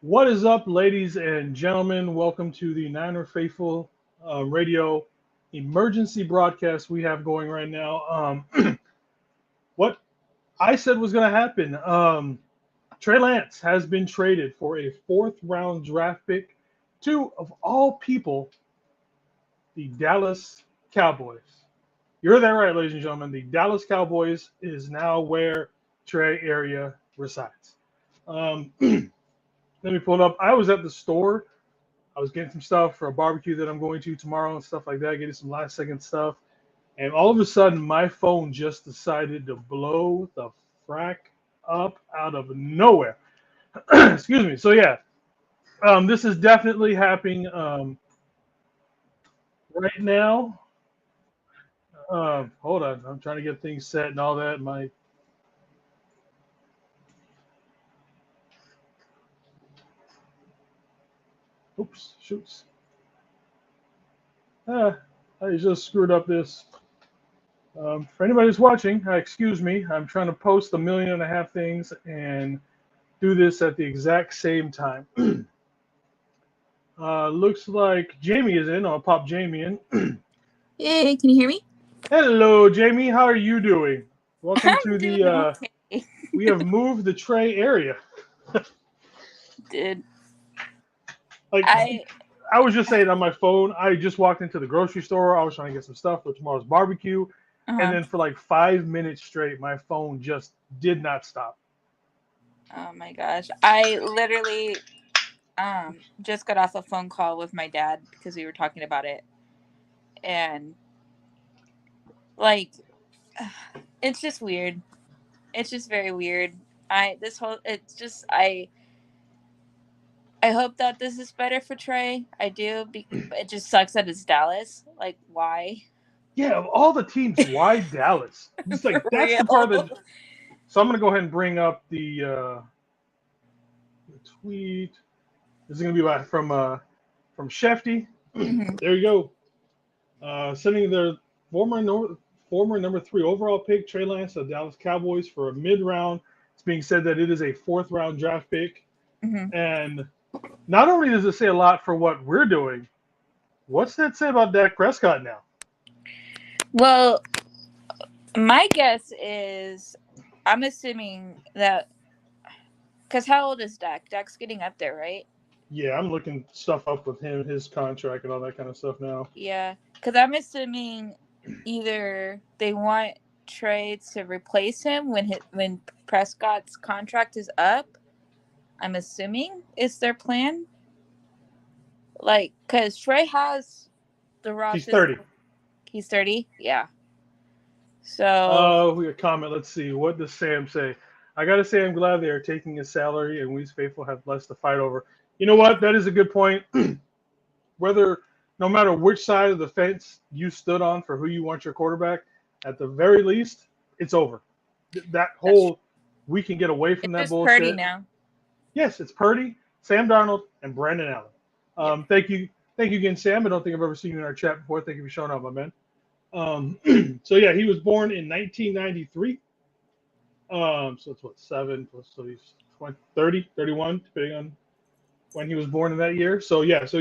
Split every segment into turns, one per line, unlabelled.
What is up, ladies and gentlemen? Welcome to the Niner Faithful Radio emergency broadcast we have going right now. What I said was going to happen. Trey Lance has been traded for a fourth round draft pick to, of all people, the Dallas Cowboys. You're there, right, ladies and gentlemen. The Dallas Cowboys is now where Trey area resides. Let me pull it up. I was at the store. I was getting some stuff for a barbecue that I'm going to tomorrow and stuff like that, getting some last second stuff. And all of a sudden, my phone just decided to blow the frack up out of nowhere. Excuse me. So, yeah, this is definitely happening right now. Hold on. I'm trying to get things set and all that. Oops, shoots. Ah, I just screwed up this. For anybody who's watching, excuse me. I'm trying to post a million and a half things and do this at the exact same time. Looks like Jamie is in. I'll pop Jamie in.
Hey, can you hear me?
Hello, Jamie. How are you doing? Welcome
I'm
to
doing
the.
okay.
We have moved the Trey area.
Dude,
Like
I
I was just saying on my phone. I just walked into the grocery store. I was trying to get some stuff for tomorrow's barbecue, and
uh
then for like 5 minutes straight, my phone just did not stop.
oh my gosh, I literally just got off a phone call with my dad because we were talking about it, and like it's just weird. It's just very weird. I this whole it's just I hope that this is better for Trey. I do. It just sucks that it's Dallas. Like why?
Yeah, of all the teams, why Dallas? It's
For
like that's the part
real.
that. So I'm gonna go ahead and bring up the tweet. This is gonna be from Shefty.
hmm
There you go. Sending their former former number three overall pick Trey Lance to the Dallas Cowboys for a mid round. It's being said that it is a fourth round draft pick,
hmm
and not only does it say a lot for what we're doing, what's that say about Dak Prescott now?
Well, my guess is I'm assuming that because how old is Dak? Dak's getting up there, right?
Yeah, I'm looking stuff up with him, his contract, and all that kind of stuff now.
Yeah, because I'm assuming either they want Trey to replace him when Prescott's contract is up. I'm assuming is their plan. Like, because Trey has the raw
He's 30.
physical. He's 30. Yeah. So
We got a comment. Let's see. What does Sam say? I gotta say, I'm glad they are taking his salary, and we's faithful have less to fight over. You know what? That is a good point. Whether, no matter which side of the fence you stood on for who you want your quarterback, at the very least, it's over. That
that's
whole we can get away from
it's
that
just Purdy
bullshit.
now.
Yes, it's Purdy, Sam Darnold, and Brandon Allen.
Yep.
Thank you again, Sam. I don't think I've ever seen you in our chat before. Thank you for showing up, my man. So yeah, he was born in 1993. So it's what, seven plus, so he's 20, 30, 31, depending on when he was born in that year. So yeah, so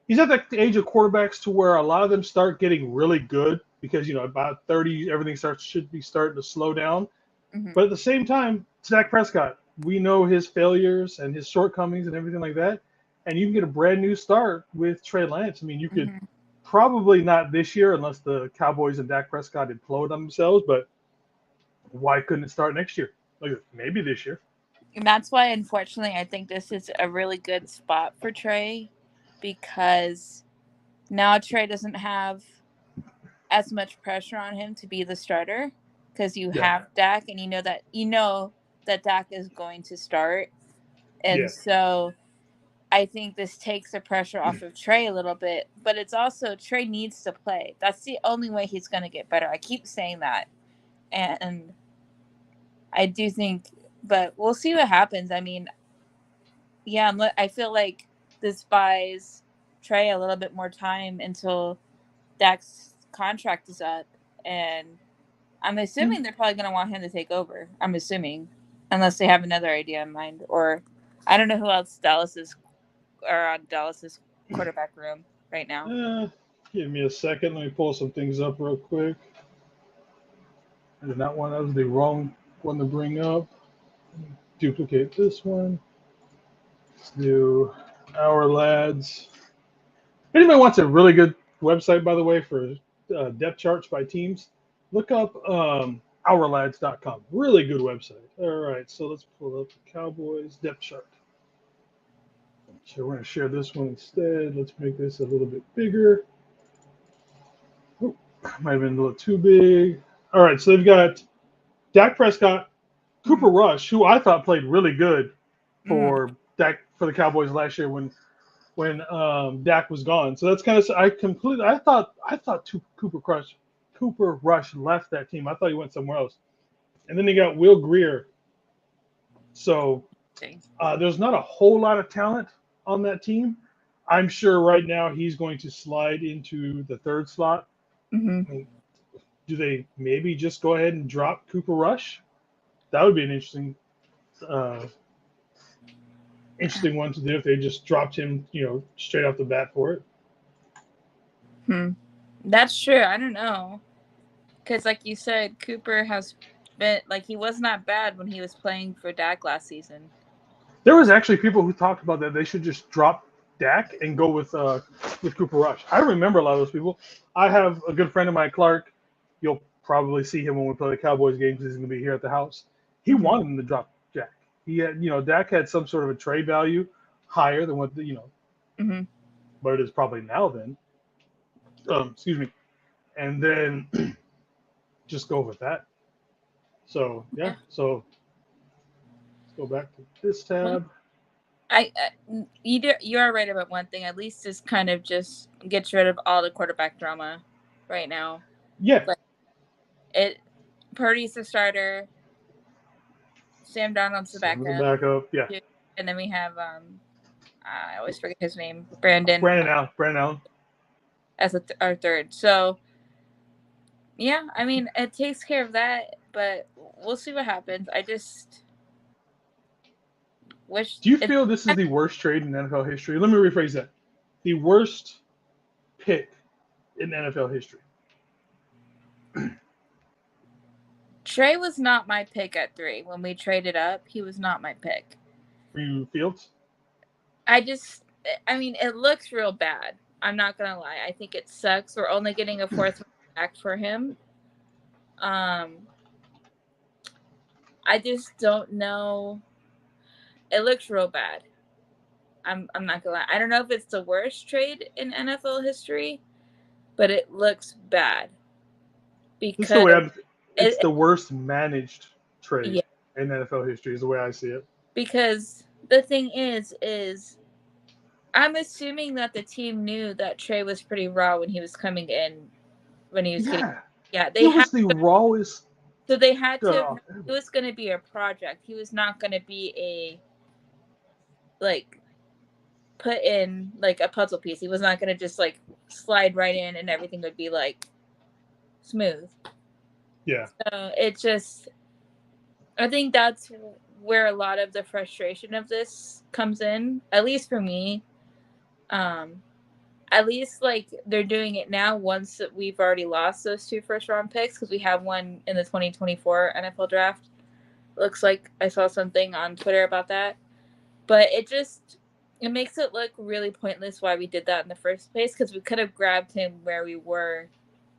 he's at the age of quarterbacks to where a lot of them start getting really good because about 30 everything should be starting to slow down.
hmm
But at the same time, it's Dak Prescott. We know his failures and his shortcomings and everything like that. And you can get a brand new start with Trey Lance. I mean, you could
hmm
probably not this year unless the Cowboys and Dak Prescott implode on themselves, but why couldn't it start next year? Like maybe this year.
And that's why, unfortunately, I think this is a really good spot for Trey because now Trey doesn't have as much pressure on him to be the starter because you
Yeah.
have Dak and you know that Dak is going to start. And
Yeah.
so I think this takes the pressure off of Trey a little bit, but it's also Trey needs to play. That's the only way he's going to get better. I keep saying that. And I do think but we'll see what happens. I mean, yeah, I feel like this buys Trey a little bit more time until Dak's contract is up, and I'm assuming they're probably going to want him to take over. I'm assuming, unless they have another idea in mind, or I don't know who else Dallas's quarterback room right now.
Give me a second. Let me pull some things up real quick. I did not want that was the wrong one to bring up. Duplicate this one. Let's do Our Lads. If anybody wants a really good website, by the way, for depth charts by teams, look up ourlads.com. Really good website. All right, so let's pull up the Cowboys depth chart. So we're going to share this one instead. Let's make this a little bit bigger. Oh, might have been a little too big. All right, so they've got Dak Prescott, Cooper Rush, who I thought played really good for the Cowboys last year when Dak was gone. So that's kind of I thought Cooper Rush left that team. I thought he went somewhere else. And then they got Will Greer. So there's not a whole lot of talent on that team. I'm sure right now he's going to slide into the third slot.
Mm-hmm.
I mean, do they maybe just go ahead and drop Cooper Rush? That would be an interesting one to do if they just dropped him, straight off the bat for it.
That's true. I don't know. Because like you said, Cooper has been, like, he was not bad when he was playing for Dak last season.
There was actually people who talked about that they should just drop Dak and go with Cooper Rush. I remember a lot of those people. I have a good friend of mine, Clark. You'll probably see him when we play the Cowboys games. He's going to be here at the house. He wanted him to drop Dak. He had, Dak had some sort of a trade value higher than what but it is probably now then. Excuse me. And then just go with that. So yeah. So let's go back to this tab.
You are right about one thing. At least this kind of just gets rid of all the quarterback drama right now.
Yeah.
Like, Purdy's the starter. Sam Darnold's the
backup. Yeah.
And then we have I always forget his name. Brandon
Allen.
As our third. So yeah, I mean it takes care of that, but we'll see what happens. I just wish.
Do you feel this is the worst trade in NFL history? Let me rephrase that. The worst pick in NFL history.
Trey was not my pick at 3. When we traded up, he was not my pick.
Were you Fields?
I mean, it looks real bad. I'm not going to lie. I think it sucks. We're only getting a 4th back for him. I just don't know. It looks real bad. I'm not going to lie. I don't know if it's the worst trade in NFL history, but it looks bad. Because
it's the worst managed trade in NFL history is the way I see it.
Because the thing is I'm assuming that the team knew that Trey was pretty raw when he was coming in, when he was
he was the rawest.
So they had to. It was going to be a project. He was not going to be put in like a puzzle piece. He was not going to just like slide right in and everything would be like smooth.
Yeah.
So it just, I think that's where a lot of the frustration of this comes in, at least for me. At least like they're doing it now once we've already lost those 2 first-round picks, because we have one in the 2024 NFL draft. Looks like I saw something on Twitter about that. But it makes it look really pointless why we did that in the first place, because we could have grabbed him where we were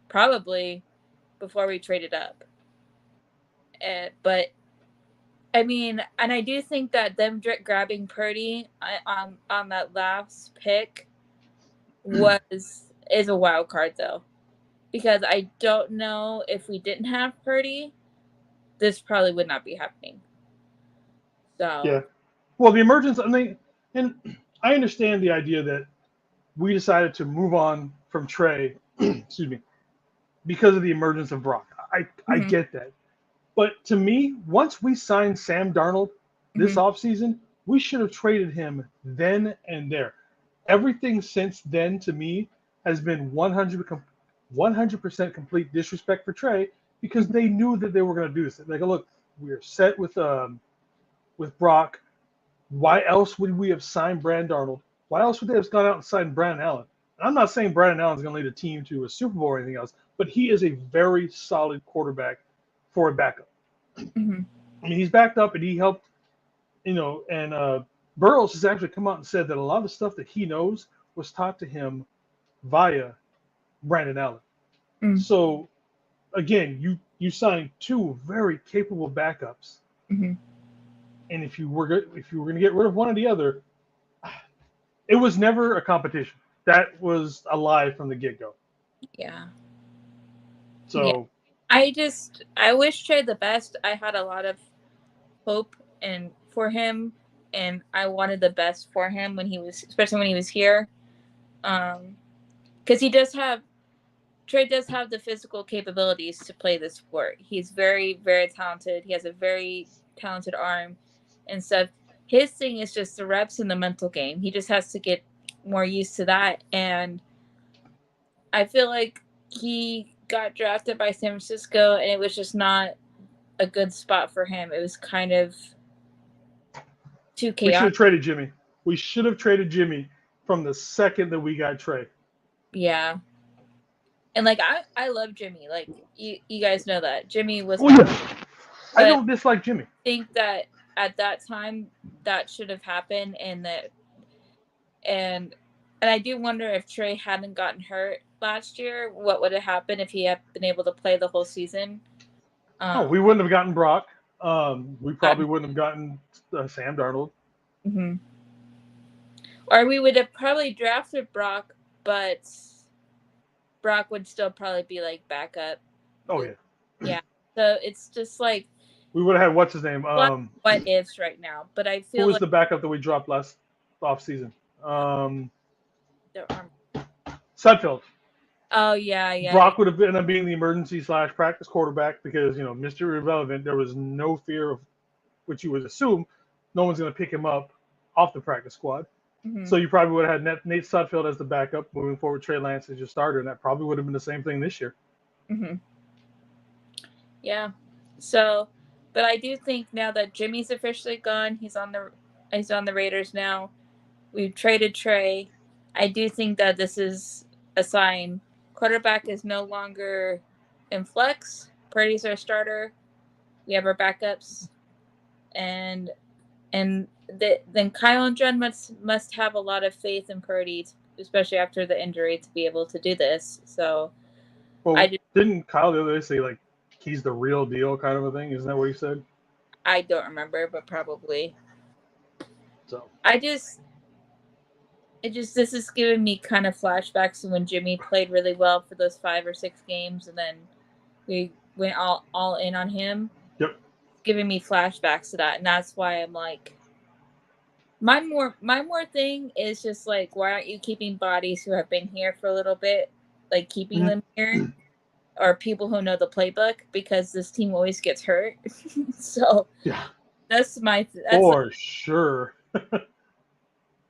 probably before we traded up. But I mean, and I do think that them grabbing Purdy on that last pick is a wild card though, because I don't know if we didn't have Purdy, this probably would not be happening. So
yeah, well, the emergence. And I understand the idea that we decided to move on from Trey, excuse me, because of the emergence of Brock. I get that. But to me, once we signed Sam Darnold this offseason, we should have traded him then and there. Everything since then, to me, has been 100% complete disrespect for Trey, because they knew that they were going to do this. Like, look, we're set with Brock. Why else would we have signed Brand Darnold? Why else would they have gone out and signed Brandon Allen? And I'm not saying Brandon Allen's going to lead a team to a Super Bowl or anything else, but he is a very solid quarterback for a backup.
Mm-hmm.
I mean, he's backed up and he helped, and Burroughs has actually come out and said that a lot of the stuff that he knows was taught to him via Brandon Allen.
Mm-hmm.
So, again, you signed two very capable backups.
Mm-hmm.
And if you were going to get rid of one or the other, it was never a competition. That was a lie from the get-go.
Yeah.
So
I wish Trey the best. I had a lot of hope for him, and I wanted the best for him especially when he was here. Because Trey does have the physical capabilities to play this sport. He's very, very talented. He has a very talented arm and stuff. His thing is just the reps and the mental game. He just has to get more used to that. And I feel like he got drafted by San Francisco, and it was just not a good spot for him. It was kind of too chaotic.
We should have traded Jimmy. We should have traded Jimmy from the second that we got Trey.
Yeah. And I love Jimmy. Like you guys know that Jimmy was.
Oh yeah. I don't dislike Jimmy.
I think that at that time that should have happened, and I do wonder if Trey hadn't gotten hurt last year, what would have happened if he had been able to play the whole season?
We wouldn't have gotten Brock. We probably wouldn't have gotten Sam Darnold.
Mm-hmm. Or we would have probably drafted Brock, but Brock would still probably be like backup.
Oh yeah.
Yeah. So it's just like
we would have had what's his name?
What ifs right now? But I feel
who was the backup that we dropped last off season? Sudfeld.
Oh yeah.
Brock would have ended up being the emergency / practice quarterback because Mr. Irrelevant. There was no fear of, which you would assume, no one's going to pick him up off the practice squad. Mm-hmm. So you probably would have had Nate Sudfeld as the backup moving forward. Trey Lance as your starter, and that probably would have been the same thing this year.
Mm-hmm. Yeah. So, but I do think now that Jimmy's officially gone, he's on the Raiders now. We've traded Trey. I do think that this is a sign. Quarterback is no longer in flex. Purdy's our starter. We have our backups, and then Kyle and Jen must have a lot of faith in Purdy, especially after the injury, to be able to do this. So,
didn't Kyle the other day say like he's the real deal kind of a thing? Isn't that what he said?
I don't remember, but probably.
So
this is giving me kind of flashbacks to when Jimmy played really well for those 5 or 6 games, and then we went all in on him.
Yep.
It's giving me flashbacks to that, and that's why I'm like, my more thing is just like, why aren't you keeping bodies who have been here for a little bit, like keeping them here, or people who know the playbook, because this team always gets hurt. So
yeah,
that's
for sure.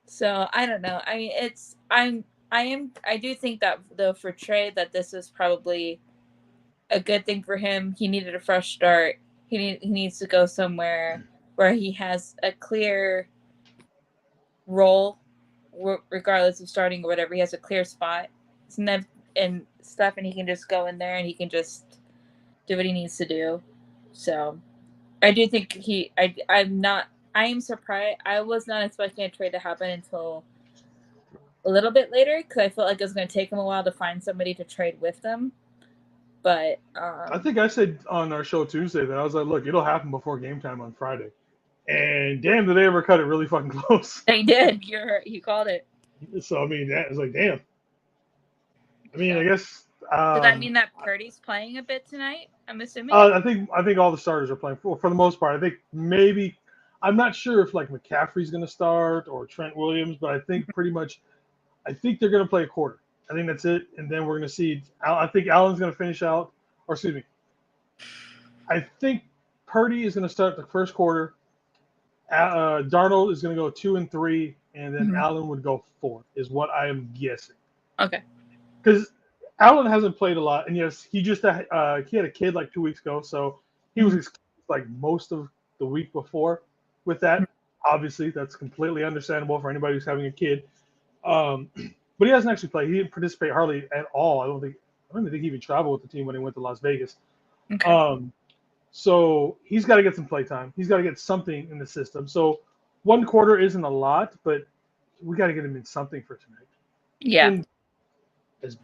So I don't know. I mean, I do think that though for Trey that this is probably a good thing for him. He needed a fresh start. He needs to go somewhere where he has a clear role, regardless of starting or whatever. He has a clear spot and stuff, and he can just go in there and he can just do what he needs to do. So I do think I am surprised. I was not expecting a trade to happen until a little bit later because I felt like it was going to take him a while to find somebody to trade with them. But
I think I said on our show Tuesday that I was like, look, it'll happen before game time on Friday. And damn, did they ever cut it really fucking close.
They did. You called it.
So, I mean, that was like, damn. I mean, I guess.
Does that mean that Purdy's playing a bit tonight? I'm assuming.
I think all the starters are playing for the most part. I think maybe. I'm not sure if like McCaffrey's going to start or Trent Williams, but I think pretty much, I think they're going to play a quarter. I think that's it, and then we're going to see. I think Allen's going to finish out, or excuse me. I think Purdy is going to start the first quarter. Darnold is going to go 2 and 3, and then Allen would go 4. Is what I am guessing.
Okay.
Because Allen hasn't played a lot, and yes, he just he had a kid like 2 weeks ago, so he was like most of the week before. With that, Obviously, that's completely understandable for anybody who's having a kid. Um, but he hasn't actually played. He didn't participate hardly at all. I don't even think he even traveled with the team when he went to Las Vegas.
Okay.
Um, so he's got to get some play time. He's got to get something in the system. So one quarter isn't a lot, but we got to get him in something for tonight.
Yeah.
And as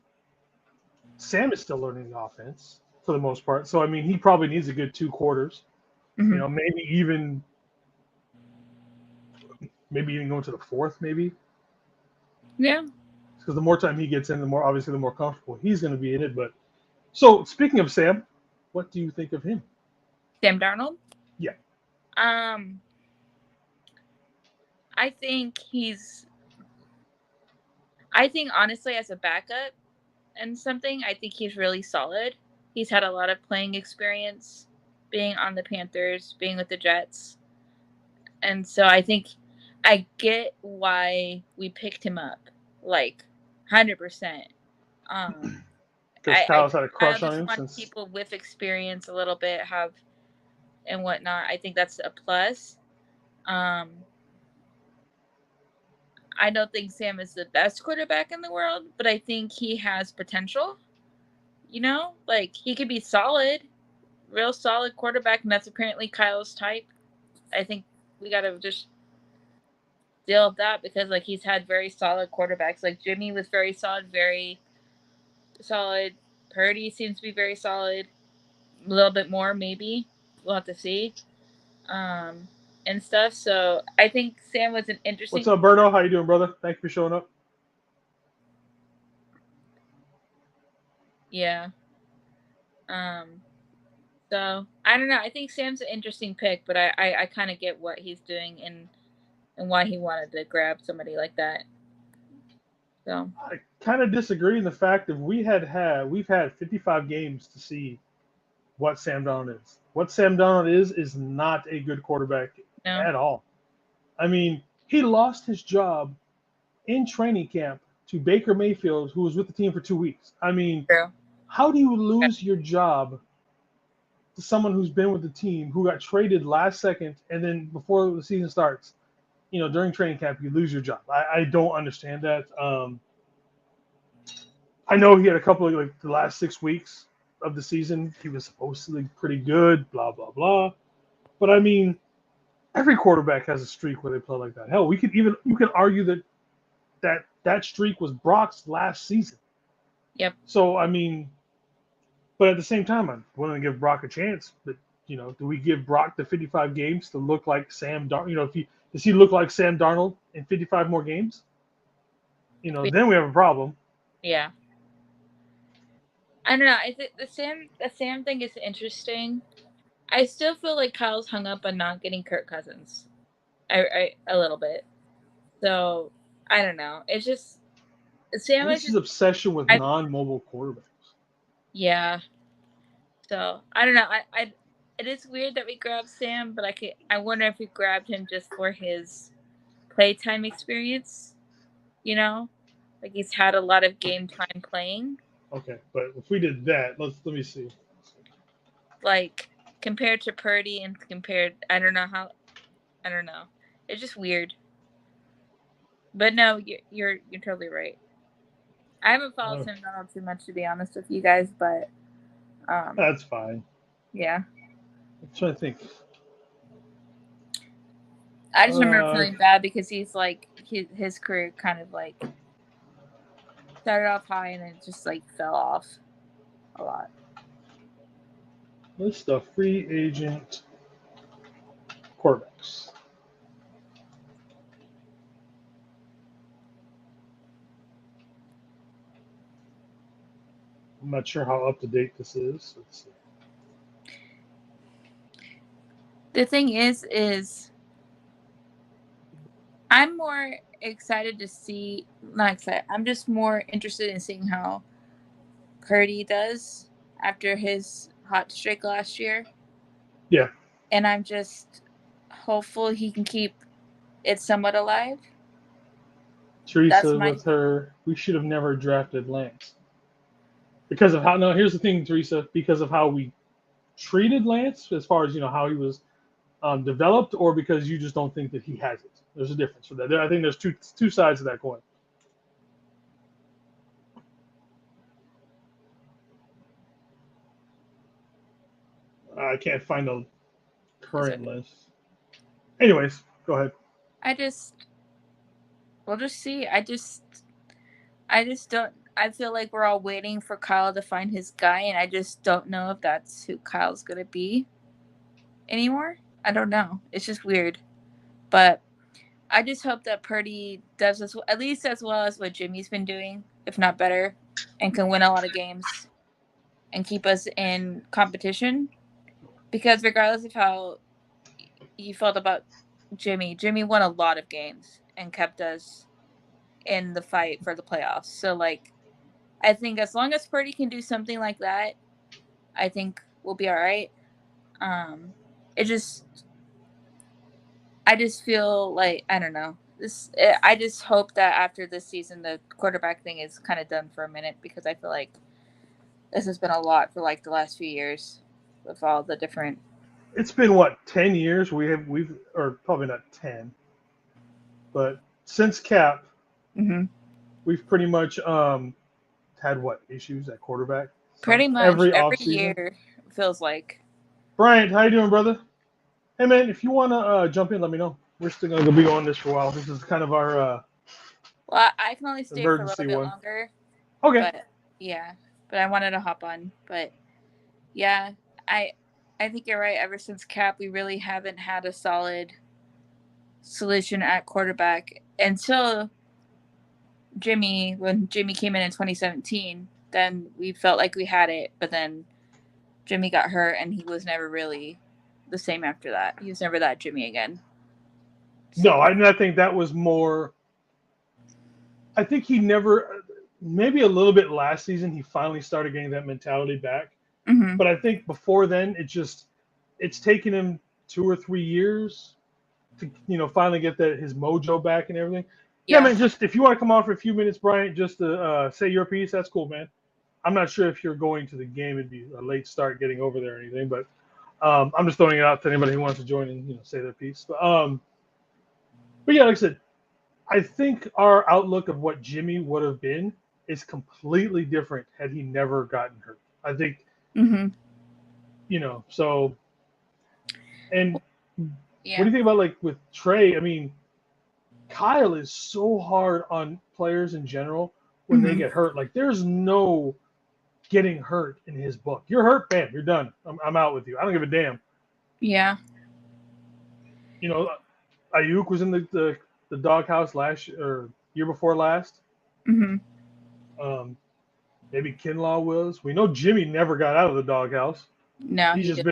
Sam is still learning the offense for the most part. So I mean, he probably needs a good 2 quarters.
Hmm.
You know, maybe even going to the fourth, maybe.
Yeah.
Because the more time he gets in, the more comfortable he's going to be in it. But so speaking of Sam, what do you think of him?
Sam Darnold.
Yeah.
Um, I think he's. I think honestly, as a backup and something, I think he's really solid. He's had a lot of playing experience, being on the Panthers, being with the Jets, and so I think I get why we picked him up, like 100%. Um,
Because Kyle's had a
I
crush on him
understand
since.
people with experience a little bit have and whatnot. I think that's a plus. Um, I don't think Sam is the best quarterback in the world, but I think he has potential. You know, like he could be solid, real solid quarterback, and that's apparently Kyle's type. I think we got to just deal with that because like he's had very solid quarterbacks. Like Jimmy was very solid, very solid. Purdy seems to be very solid. A little bit more, maybe. We'll have to see. And stuff. So I think Sam was an
What's
interesting.
up, Berto? How you doing, brother? Thank you for showing up.
Yeah. Um. So I don't know. I think Sam's an interesting pick, but I kind of get what he's doing and why he wanted to grab somebody like that. So
I kind of disagree in the fact that we've had 55 games to see what Sam Darnold is. What Sam Darnold is not a good quarterback
no,
at all. I mean, he lost his job in training camp to Baker Mayfield, who was with the team for 2 weeks. I mean,
true.
how do you lose your job to someone who's been with the team, who got traded last second, and then before the season starts, during training camp, you lose your job? I don't understand that. I know he had a couple of like the last 6 weeks of the season. He was supposedly pretty good, blah blah blah. But I mean, every quarterback has a streak where they play like that. Hell, you can argue that streak was Brock's last season.
Yep.
So I mean, but at the same time, I'm willing to give Brock a chance. But do we give Brock the 55 games to look like Sam Darnold? Does he look like Sam Darnold in 55 more games? Then we have a problem.
Yeah. I don't know. I think the Sam thing is interesting. I still feel like Kyle's hung up on not getting Kirk Cousins. I a little bit. So I don't know. It's just Sam
What
is
is his
just
obsession with
I
non-mobile quarterbacks?
yeah. So I don't know. I it is weird that we grabbed Sam, but I wonder if we grabbed him just for his playtime experience. You know, like he's had a lot of game time playing.
Okay, but if we did that, let me see.
Like compared to Purdy and compared, I don't know how. I don't know. It's just weird. But no, you're totally right. I haven't followed
Uh,
Sam Donald too much to be honest with you guys, but
that's fine.
yeah.
I'm trying to think.
I just remember
Uh,
feeling bad because he's like his career kind of like started off high and then just like fell off a lot.
list of free agent quarterbacks. I'm not sure how up to date this is. Let's see.
The thing is I'm more excited to see not excited. I'm just more interested in seeing how Purdy does after his hot streak last year.
Yeah,
And I'm just hopeful he can keep it somewhat alive. That's
Teresa
my
with her. We should have never drafted Lance because of how. No, here's the thing, Teresa. Because of how we treated Lance, as far as how he was developed, or because you just don't think that he has it. There's a difference for that. I think there's two sides of that coin. I can't find a current list. Anyways, go ahead.
We'll just see. I just don't. I feel like we're all waiting for Kyle to find his guy, and I just don't know if that's who Kyle's gonna be anymore. I don't know. It's just weird, but I just hope that Purdy does at least as well as what Jimmy's been doing, if not better, and can win a lot of games and keep us in competition. Because regardless of how you felt about Jimmy won a lot of games and kept us in the fight for the playoffs. So, like, I think as long as Purdy can do something like that, I think we'll be all right. I just feel like, I don't know. I just hope that after this season, the quarterback thing is kind of done for a minute, because I feel like this has been a lot for like the last few years with all the different.
It's been what, 10 years? We've or probably not 10, but since Cap, we've pretty much had what issues at quarterback?
Pretty much every year feels like.
Bryant, how you doing, brother? Hey man, if you wanna jump in, let me know. We're still gonna be on this for a while. This is kind of our
well, I can only stay for a little bit longer.
Okay.
But yeah, but I wanted to hop on. But yeah, I think you're right. Ever since Cap, we really haven't had a solid solution at quarterback until Jimmy. When Jimmy came in 2017, then we felt like we had it. But then Jimmy got hurt, and he was never really the same after that. He was never that Jimmy again.
So. No, I think that was more. I think he never. Maybe a little bit last season, he finally started getting that mentality back.
Mm-hmm.
But I think before then, it's taken him 2 or 3 years to finally get his mojo back and everything. Yeah, man. Just if you want to come on for a few minutes, Bryant, just to say your piece, that's cool, man. I'm not sure if you're going to the game; it'd be a late start getting over there or anything. But I'm just throwing it out to anybody who wants to join and say their piece. But yeah, like I said, I think our outlook of what Jimmy would have been is completely different had he never gotten hurt. I think, so. And what do you think about like with Trey? I mean, Kyle is so hard on players in general when they get hurt. Like, there's no getting hurt in his book. You're hurt, bam, you're done. I'm out with you. I don't give a damn.
Yeah.
Ayuk was in the doghouse year before last. Maybe Kinlaw was. We know Jimmy never got out of the doghouse.
No,
he's just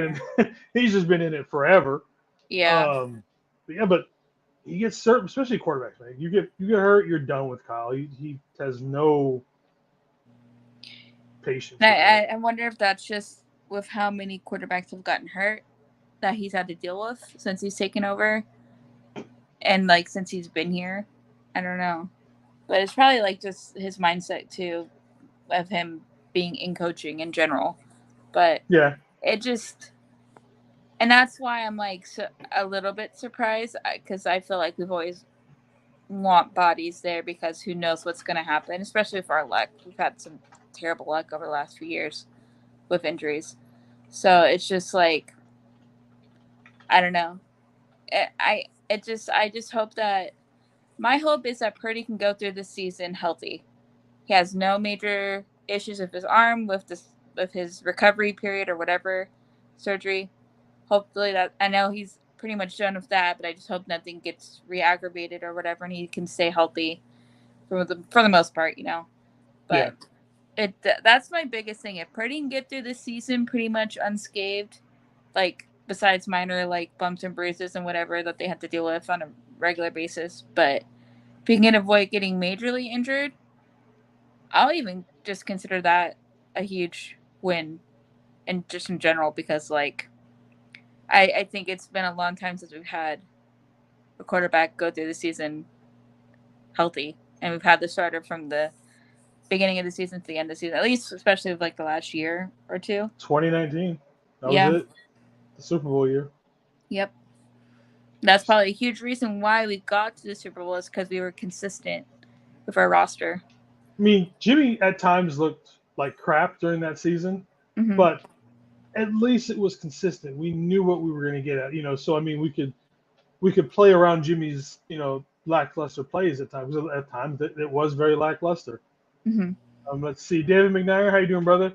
been in it forever.
Yeah.
But he gets certain, especially quarterbacks, man. You get hurt, you're done with Kyle. He has no patience.
I wonder if that's just with how many quarterbacks have gotten hurt that he's had to deal with since he's taken over, and like since he's been here. I don't know, but it's probably like just his mindset too, of him being in coaching in general. But
yeah,
it just, and that's why I'm like a little bit surprised, because I feel like we've always want bodies there, because who knows what's going to happen, especially with our luck. We've had some terrible luck over the last few years with injuries. So it's just like, I don't know. I just hope that, my hope is that Purdy can go through this season healthy. He has no major issues with his arm, with his recovery period or whatever, surgery. Hopefully that, I know he's pretty much done with that, but I just hope nothing gets re-aggravated or whatever, and he can stay healthy for the most part, But that's my biggest thing. If Purdy can get through this season pretty much unscathed, like besides minor like bumps and bruises and whatever that they have to deal with on a regular basis, but if he can avoid getting majorly injured, I'll even just consider that a huge win, and just in general, because like I think it's been a long time since we've had a quarterback go through the season healthy, and we've had the starter from the beginning of the season to the end of the season, at least, especially with like the last year or two.
2019, that was it, the Super Bowl year.
Yep. That's probably a huge reason why we got to the Super Bowl is because we were consistent with our roster.
I mean, Jimmy at times looked like crap during that season,
Hmm.
but at least it was consistent. We knew what we were going to get at, So I mean, we could play around Jimmy's, lackluster plays at times. At times, it was very lackluster.
Hmm.
Let's see, David McNair, how you doing, brother?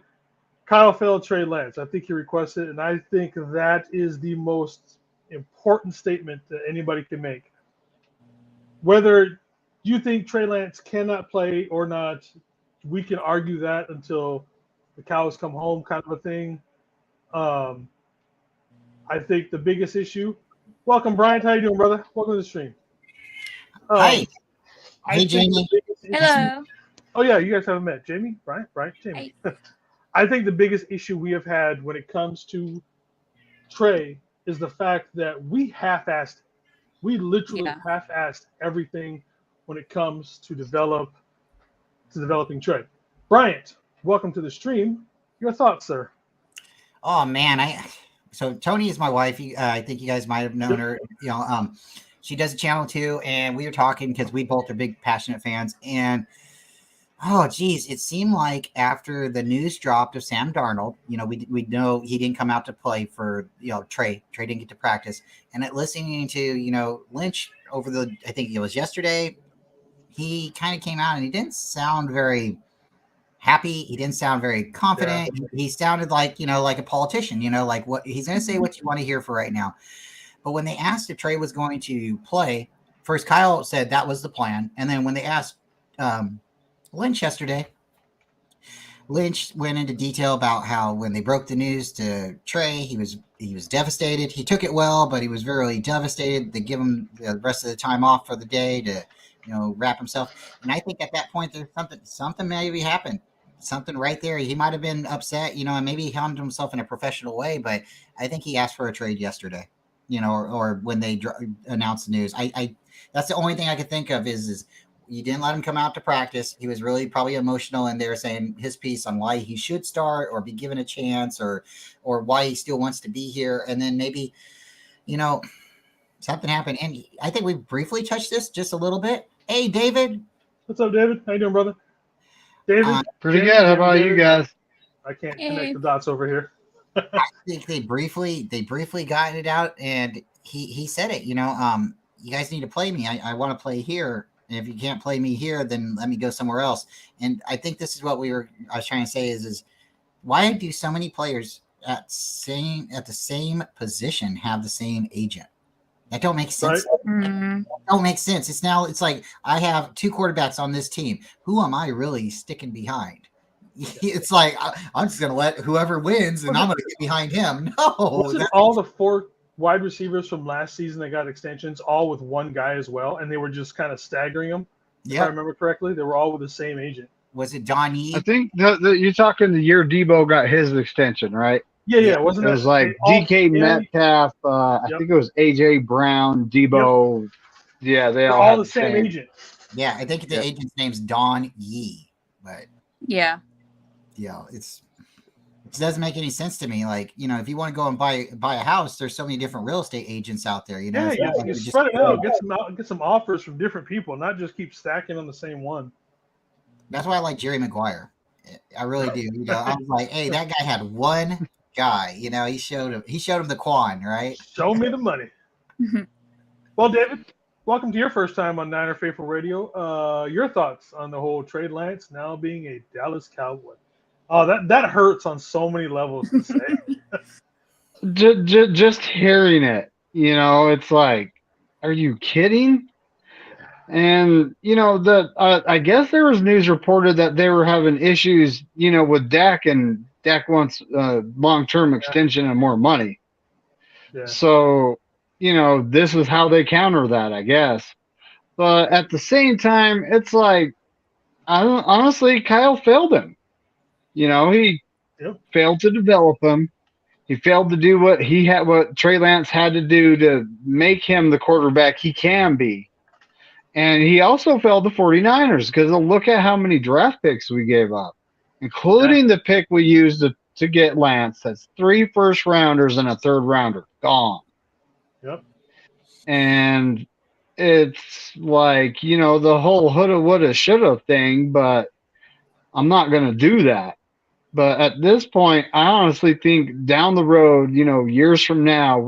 Kyle failed Trey Lance. I think he requested, and I think that is the most important statement that anybody can make. Whether you think Trey Lance cannot play or not, we can argue that until the cows come home, kind of a thing. Um, I think the biggest issue. Welcome, Brian. How you doing, brother? Welcome to the stream.
Hi.
I
Hey,
think
Jamie.
the biggest issue.
Hello.
Oh yeah, you guys haven't met Jamie, Brian, Jamie.
Hey.
I think the biggest issue we have had when it comes to Trey is the fact that we literally
Yeah.
half-assed everything when it comes to developing Trey. Bryant, welcome to the stream. Your thoughts, sir?
Oh man, so Tony is my wife. I think you guys might have known her. She does a channel too, and we were talking because we both are big passionate fans. And oh geez, it seemed like after the news dropped of Sam Darnold, we know he didn't come out to play for Trey. Trey didn't get to practice. And listening to Lynch I think it was yesterday, he kind of came out and he didn't sound very happy. He didn't sound very confident.
Yeah.
He sounded like, like a politician, like what he's going to say what you want to hear for right now. But when they asked if Trey was going to play, first Kyle said that was the plan. And then when they asked Lynch yesterday, Lynch went into detail about how when they broke the news to Trey, he was devastated. He took it well, but he was very devastated. They give him the rest of the time off for the day to, wrap himself. And I think at that point, there's something maybe happened. Something right there. He might have been upset, and maybe he handled himself in a professional way, but I think he asked for a trade yesterday, or when they announced the news. I that's the only thing I could think of is you didn't let him come out to practice. He was really probably emotional, and they were saying his piece on why he should start or be given a chance or why he still wants to be here. And then maybe, something happened. And I think we briefly touched this just a little bit. Hey, David.
What's up, David? How you doing, brother? David?
Pretty good. How about you guys?
I can't connect the dots over here.
I think they briefly got it out, and he said it, you guys need to play me. I want to play here. And if you can't play me here, then let me go somewhere else. And I think this is what I was trying to say is why do so many players at the same position have the same agent? That don't make sense.
Right.
Mm-hmm.
Don't make sense. It's like I have two quarterbacks on this team. Who am I really sticking behind? It's like I'm just gonna let whoever wins, and I'm gonna get behind him. No,
wasn't all the 4 wide receivers from last season that got extensions all with one guy as well, and they were just kind of staggering them. If I remember correctly, they were all with the same agent.
Was it Don Yee?
I think you're talking the year Debo got his extension, right?
Yeah. Wasn't
it? Was like DK Metcalf. I think it was AJ Brown, Debo.
Yep.
Yeah,
they're all the same agent.
Yeah, I think the agent's name's Don Yee, but
yeah,
it doesn't make any sense to me. Like, if you want to go and buy a house, there's so many different real estate agents out there. You
spread it out, get some offers from different people, not just keep stacking on the same one.
That's why I like Jerry Maguire. I really do. I was like, hey, that guy had one guy. He showed him the Quan, right?
Show me the money. Well, David, welcome to your first time on Niner Faithful Radio. Your thoughts on the whole Trey Lance now being a Dallas Cowboy? Oh, that hurts on so many levels to say.
Just hearing it, it's like, are you kidding? And I guess there was news reported that they were having issues, with Dak, and Dak wants a long-term extension and more money. Yeah. So, this is how they counter that, I guess. But at the same time, it's like, honestly, Kyle failed him. He failed to develop him. He failed to do what Trey Lance had to do to make him the quarterback he can be. And he also failed the 49ers because look at how many draft picks we gave up, including the pick we used to get Lance. That's 3 first-rounders and a 3rd rounder gone.
Yep.
And it's like, the whole woulda, woulda, shoulda thing, but I'm not going to do that. But at this point, I honestly think down the road, years from now,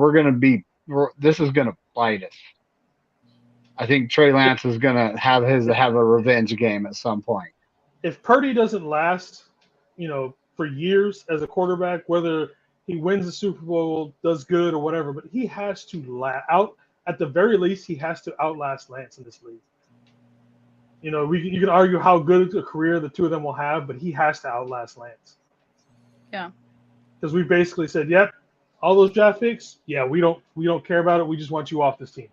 this is going to bite us. I think Trey Lance is going to have a revenge game at some point.
If Purdy doesn't last, for years as a quarterback, whether he wins the Super Bowl, does good or whatever, but he has to at the very least, he has to outlast Lance in this league. You can argue how good a career the two of them will have, but he has to outlast Lance.
Yeah.
Because we basically said, yep, all those draft picks, yeah, we don't care about it. We just want you off this team.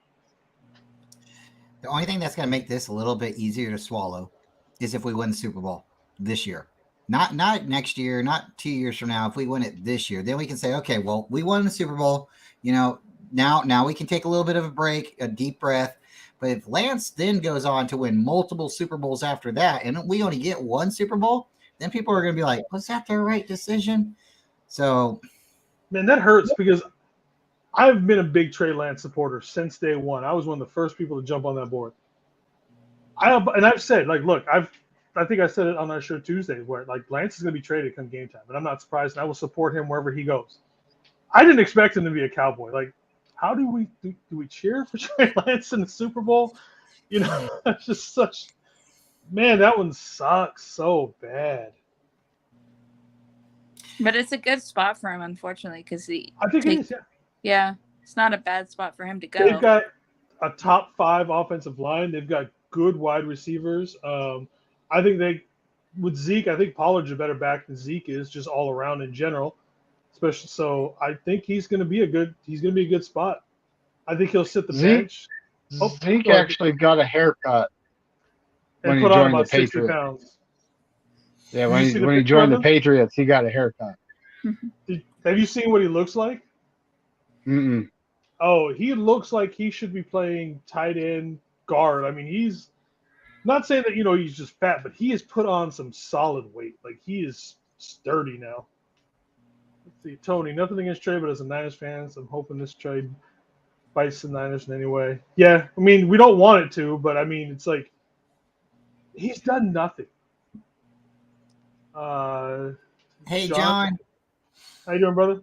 The only thing that's going to make this a little bit easier to swallow is if we win the Super Bowl this year. Not next year, not 2 years from now. If we win it this year, then we can say, okay, well, we won the Super Bowl. Now we can take a little bit of a break, a deep breath. But if Lance then goes on to win multiple Super Bowls after that, and we only get one Super Bowl, then people are going to be like, was that the right decision? So,
man, that hurts because I've been a big Trey Lance supporter since day one. I was one of the first people to jump on that board. I've said, like, look, I think I said it on our show Tuesday, where like Lance is going to be traded come game time, and I'm not surprised. And I will support him wherever he goes. I didn't expect him to be a Cowboy. Like, how do we cheer for Trey Lance in the Super Bowl? It's just man, that one sucks so bad.
But it's a good spot for him, unfortunately, because
I think it is. Yeah.
Yeah, it's not a bad spot for him to go.
They've got a top 5 offensive line. They've got good wide receivers. I think with Zeke, I think Pollard's a better back than Zeke is, just all around in general. Especially, so I think he's going to be a good spot. I think he'll sit the bench.
Zeke actually got a haircut
when he joined the Patriots. Pounds.
Yeah, when he joined the Patriots, he got a haircut.
Have you seen what he looks like?
Mm-mm.
Oh, he looks like he should be playing tight end guard. I mean, he's not saying that he's just fat, but he has put on some solid weight. Like, he is sturdy now. Let's see, Tony, nothing against Trey, but as a Niners fan, I'm hoping this trade bites the Niners in any way. Yeah, I mean, we don't want it to, but I mean, it's like he's done nothing.
Hey, John.
How you doing, brother?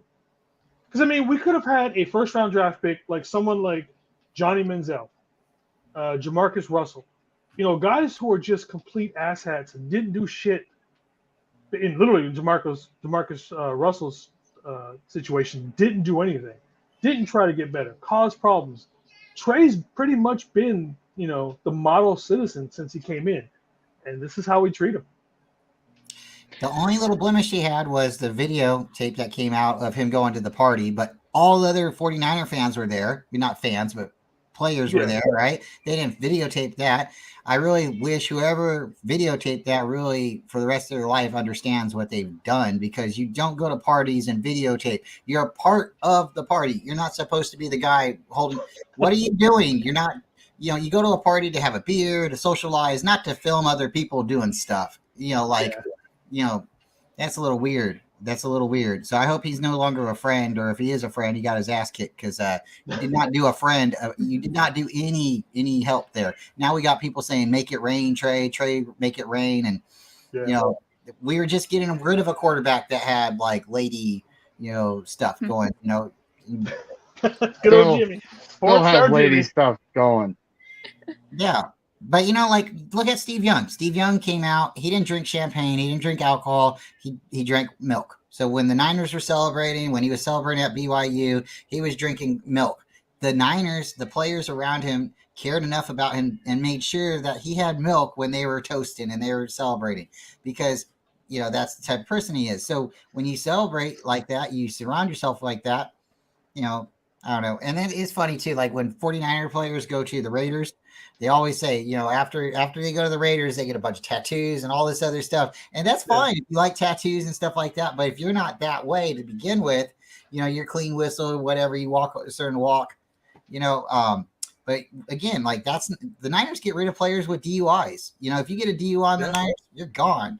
Because, I mean, we could have had a first-round draft pick, like someone like Johnny Manziel, Jamarcus Russell. Guys who are just complete asshats and didn't do shit. In literally Jamarcus Russell's situation, didn't do anything. Didn't try to get better. Caused problems. Trey's pretty much been, the model citizen since he came in. And this is how we treat him.
The only little blemish he had was the videotape that came out of him going to the party, but all the other 49er fans were there. Not fans, but players were there, right? They didn't videotape that. I really wish whoever videotaped that really for the rest of their life understands what they've done, because you don't go to parties and videotape. You're a part of the party. You're not supposed to be the guy holding. What are you doing? You're not, you go to a party to have a beer, to socialize, not to film other people doing stuff. That's a little weird. So I hope he's no longer a friend, or if he is a friend, he got his ass kicked because you did not do a friend. You did not do any help there. Now we got people saying, make it rain, Trey, make it rain. And, we were just getting rid of a quarterback that had like lady, stuff going,
Good old Jimmy.
Still has lady stuff going.
Yeah. But, look at Steve Young. Steve Young came out. He didn't drink champagne. He didn't drink alcohol. He drank milk. So when the Niners were celebrating, when he was celebrating at BYU, he was drinking milk. The Niners, the players around him, cared enough about him and made sure that he had milk when they were toasting and they were celebrating, because, that's the type of person he is. So when you celebrate like that, you surround yourself like that, I don't know. And then it's funny, too, like when 49er players go to the Raiders, they always say, after they go to the Raiders, they get a bunch of tattoos and all this other stuff. And that's fine if you like tattoos and stuff like that. But if you're not that way to begin with, you're clean whistle, whatever, you walk a certain walk, but again, like the Niners get rid of players with DUIs. If you get a DUI on the Niners, you're gone.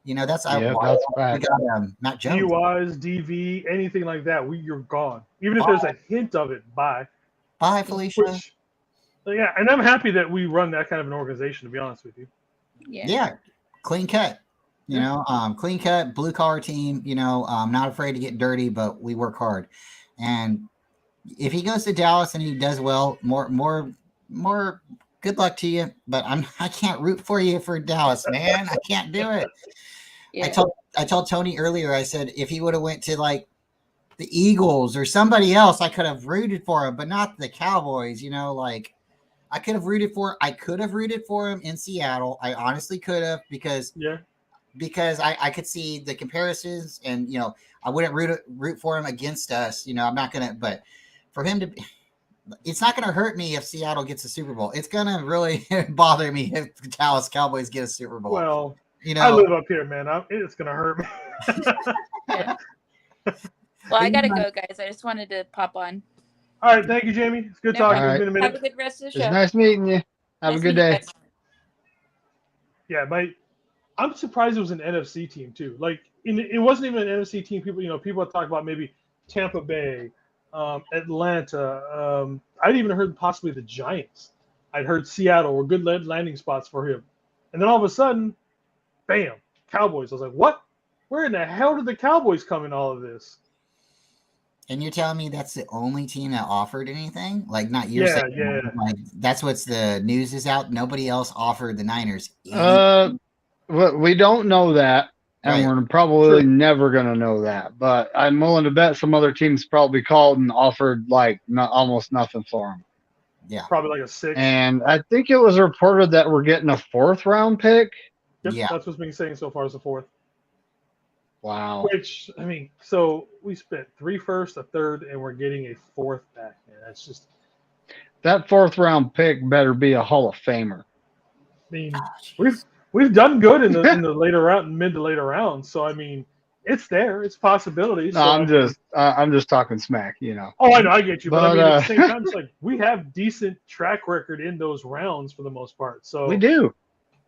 That's why we got Matt Jones.
DUIs, DV, anything like that, you're gone. Even if there's a hint of it, bye.
Bye, Felicia.
Which, yeah, and I'm happy that we run that kind of an organization. To be honest with you.
Yeah, clean cut. You know, clean cut, blue collar team. You know, not afraid to get dirty, but we work hard. And if he goes to Dallas and he does well, more. Good luck to you. But I can't root for you for Dallas, man. I can't do it.
Yeah.
I told Tony earlier. I said if he would have went to like the Eagles or somebody else, I could have rooted for him, but not the Cowboys. You know, like I could have rooted for him in Seattle. I honestly could have because I could see the comparisons, and you know I wouldn't root for him against us. You know, I'm not gonna, but for him to, it's not gonna hurt me if Seattle gets a Super Bowl. It's gonna really bother me if the Dallas Cowboys get a Super Bowl.
Well,
you know,
I live up here, man. It's gonna hurt me.
Yeah. Well, I gotta go, guys. I just wanted to pop on.
All right, thank you, Jamie. It's good talking.
All
It's been a minute.
Have a good rest of the show.
It's nice meeting you. Have a good day.
Yeah, I'm surprised it was an NFC team too. Like, it wasn't even an NFC team. People talk about maybe Tampa Bay, Atlanta. I'd even heard possibly the Giants. I'd heard Seattle were good landing spots for him, and then all of a sudden, bam, Cowboys. I was like, what? Where in the hell did the Cowboys come in all of this?
And you're telling me that's the only team that offered anything? Like, not you're saying.
Yeah.
Like, that's what's the news is out. Nobody else offered the Niners.
We don't know that, and we're probably never going to know that. But I'm willing to bet some other teams probably called and offered like almost nothing for them.
Yeah,
probably like a 6.
And I think it was reported that we're getting a 4th round pick.
Yep,
yeah,
that's what's being saying so far as the 4th.
Wow.
Which, I mean, so we spent 3 firsts, a 3rd, and we're getting a 4th back. Man, that's just
that 4th round pick better be a Hall of Famer.
I mean, we've done good in the later round, mid to later rounds. So I mean, it's there, it's possibilities.
No,
so,
I'm just talking smack, you know.
Oh, I know, I get you, but I mean, at the same time, it's like we have decent track record in those rounds for the most part. So
we do.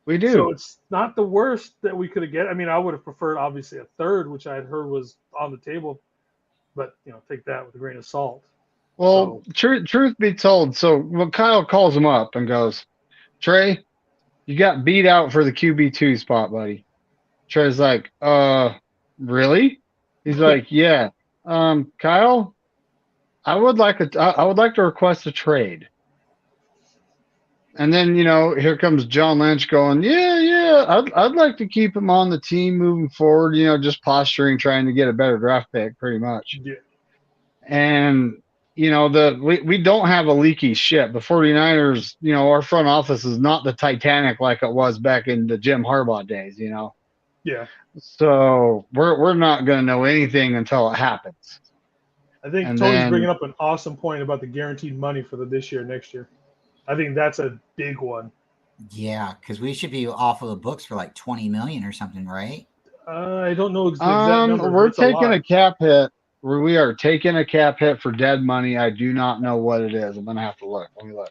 So it's not the worst that we could have get. I mean, I would have preferred obviously a 3rd, which I had heard was on the table, but take that with a grain of salt.
Well, truth be told, so when Kyle calls him up and goes, Trey, you got beat out for the QB2 spot, buddy. Trey's like, really? He's like, yeah. Kyle, I would like to request a trade. And then, here comes John Lynch going, yeah, I'd like to keep him on the team moving forward, just posturing, trying to get a better draft pick, pretty much.
Yeah.
And, we don't have a leaky ship. The 49ers, our front office is not the Titanic like it was back in the Jim Harbaugh days,
Yeah.
So we're not going to know anything until it happens.
I think Tony's bringing up an awesome point about the guaranteed money for this year, next year. I think that's a big one.
Yeah, because we should be off of the books for like $20 million or something, right?
I don't know the exact number.
We're taking a cap hit. We are taking a cap hit for dead money. I do not know what it is. I'm gonna have to look. Let me look.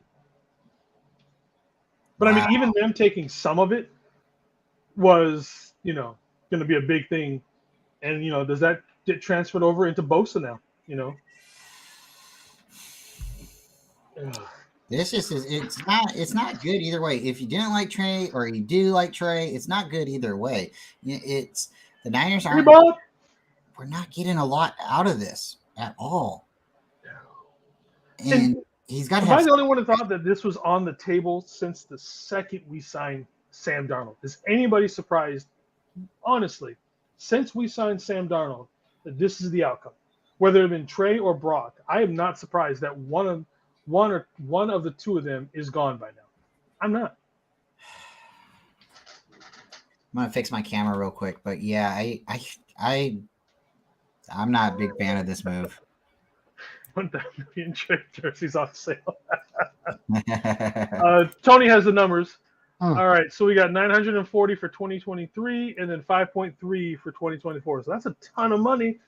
But I mean, even them taking some of it was, going to be a big thing. And does that get transferred over into Bosa now?
This is it's not good either way. If you didn't like Trey or you do like Trey, it's not good either way. It's the Niners aren't. We're not getting a lot out of this at all. And he's got to have.
Am I the only one who thought that this was on the table since the second we signed Sam Darnold? Is anybody surprised, honestly, since we signed Sam Darnold, that this is the outcome? Whether it have been Trey or Brock, I am not surprised that one of the two of them is gone by now. I'm not.
I'm gonna fix my camera real quick, but yeah, I'm not a big fan of this move.
1,000 million Trey jerseys on sale. Tony has the numbers. All right, so we got 940 for 2023, and then 5.3 for 2024. So that's a ton of money.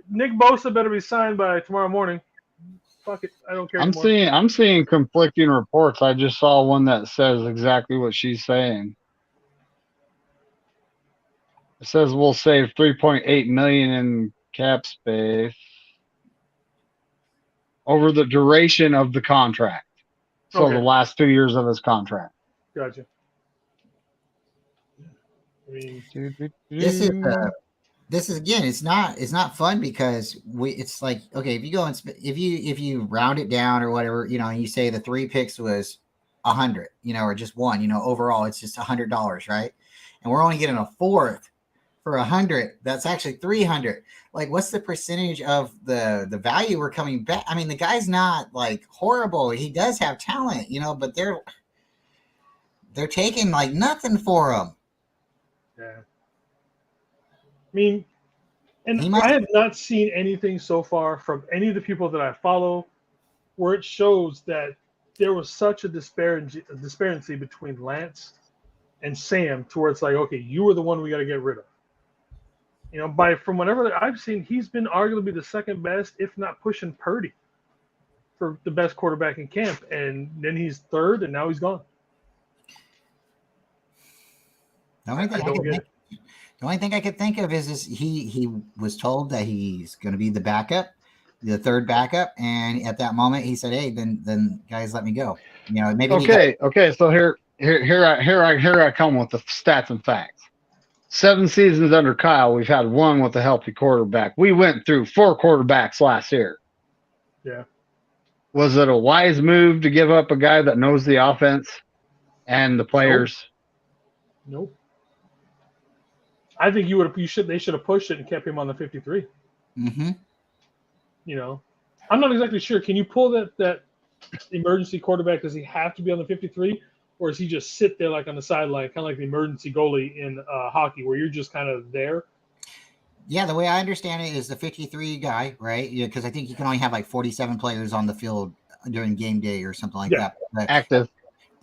Nick Bosa better be signed by tomorrow morning. Fuck it, I don't care anymore.
I'm seeing conflicting reports. I just saw one that says exactly what she's saying. It says we'll save 3.8 million in cap space. over the duration of the contract. So the last 2 years of his contract.
Gotcha. I mean,
this is again, it's not fun because it's like, okay, if you go and if you round it down or whatever, you know, and you say the 3 picks was 100, you know, or just one, you know, overall it's just $100, right? And we're only getting a fourth for 100. That's actually 300. Like, what's the percentage of the value we're coming back? I mean, the guy's not like horrible. He does have talent, you know, but they're taking like nothing for him.
yeah. I mean, and I have not seen anything so far from any of the people that I follow where it shows that there was such a disparity between Lance and Sam to where it's like, okay, you were the one we got to get rid of. You know, from whatever I've seen, he's been arguably the second best, if not pushing Purdy for the best quarterback in camp. And then he's third, and now he's gone.
The only thing I could think of is he was told that he's going to be the backup, the third backup, and at that moment he said, "Hey, then guys, let me go." You know, maybe.
Okay. So here I come with the stats and facts. 7 seasons under Kyle, we've had one with a healthy quarterback. We went through 4 quarterbacks last year.
Yeah.
Was it a wise move to give up a guy that knows the offense and the players?
Nope. I think they should have pushed it and kept him on the 53.
Mm-hmm.
You know, I'm not exactly sure. Can you pull that emergency quarterback? Does he have to be on the 53, or does he just sit there like on the sideline, kind of like the emergency goalie in hockey, where you're just kind of there?
Yeah, the way I understand it is the 53 guy, right? Yeah, because I think you can only have like 47 players on the field during game day or something like that. But
active,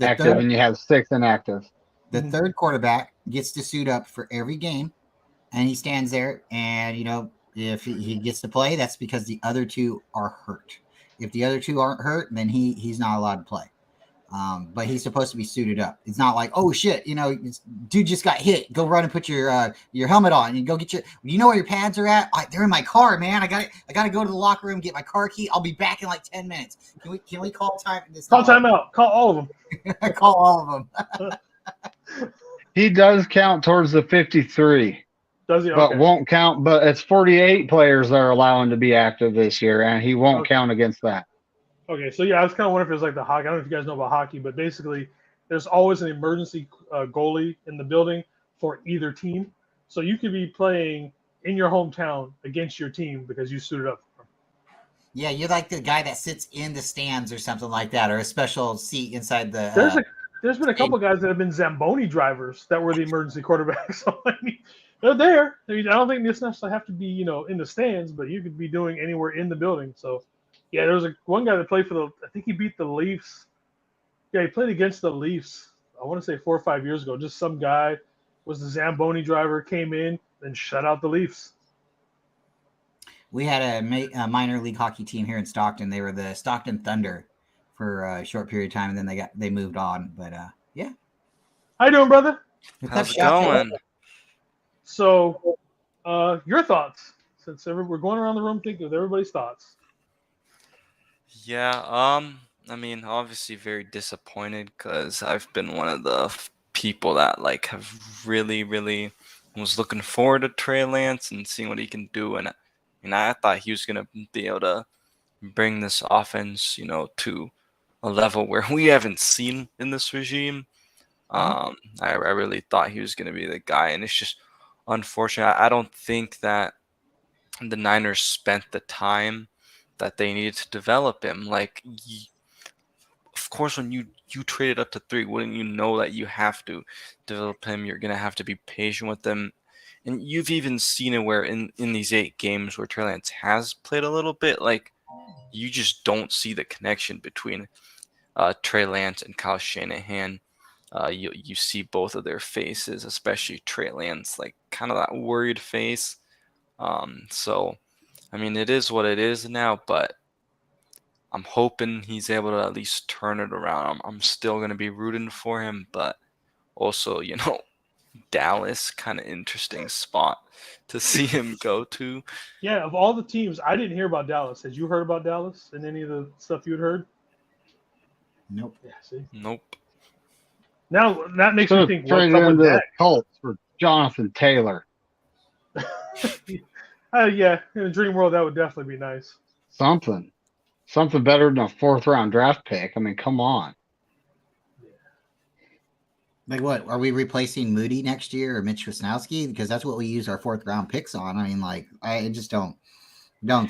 and you have 6 inactive.
The third quarterback gets to suit up for every game, and he stands there. And you know, if he gets to play, that's because the other 2 are hurt. If the other 2 aren't hurt, then he's not allowed to play. But he's supposed to be suited up. It's not like, oh shit, you know, dude just got hit. Go run and put your helmet on and go get you know where your pads are at? They're in my car, man. I got to go to the locker room, get my car key. I'll be back in like 10 minutes. Can we call time?
Call timeout. Call all of them.
Call all of them.
He does count towards the 53.
Does he? Okay.
But won't count. But it's 48 players that are allowing to be active this year, and he won't count against that.
Okay, so yeah, I was kind of wondering if it was like the hockey. I don't know if you guys know about hockey, but basically, there's always an emergency goalie in the building for either team. So you could be playing in your hometown against your team because you suited up for them.
Yeah, you're like the guy that sits in the stands or something like that, or a special seat inside the.
There's been a couple guys that have been Zamboni drivers that were the emergency quarterbacks. So I mean, they're there. I mean, I don't think this necessarily have to be in the stands, but you could be doing anywhere in the building. So. Yeah, there was one guy that played for I think he beat the Leafs. Yeah, he played against the Leafs, I want to say 4 or 5 years ago. Just some guy was the Zamboni driver, came in, and shut out the Leafs.
We had a minor league hockey team here in Stockton. They were the Stockton Thunder for a short period of time, and then they moved on. But, yeah.
How you doing, brother?
How's it going?
So, your thoughts, since we're going around the room thinking of everybody's thoughts.
Yeah, I mean, obviously very disappointed because I've been one of the people that like have really was looking forward to Trey Lance and seeing what he can do, and I thought he was gonna be able to bring this offense, to a level where we haven't seen in this regime. I really thought he was gonna be the guy, and it's just unfortunate. I don't think that the Niners spent the time that they needed to develop him. Like, of course, when you traded up to 3, wouldn't you know that you have to develop him? You're gonna have to be patient with him, and you've even seen it where in these 8 games where Trey Lance has played a little bit, like you just don't see the connection between Trey Lance and Kyle Shanahan. You see both of their faces, especially Trey Lance, like kind of that worried face. So. I mean, it is what it is now, but I'm hoping he's able to at least turn it around. I'm still going to be rooting for him, but also, Dallas kind of interesting spot to see him go to.
Yeah, of all the teams, I didn't hear about Dallas. Had you heard about Dallas and any of the stuff you had heard?
Nope.
Yeah, see.
Nope.
Now that makes me think, what's
Traded
up with
into the
Dak?
Colts for Jonathan Taylor.
Yeah, in a dream world, that would definitely be nice.
Something better than a 4th-round draft pick. I mean, come on.
Like what? Are we replacing Moody next year or Mitch Wisnowski? Because that's what we use our 4th-round picks on. I mean, like, I just don't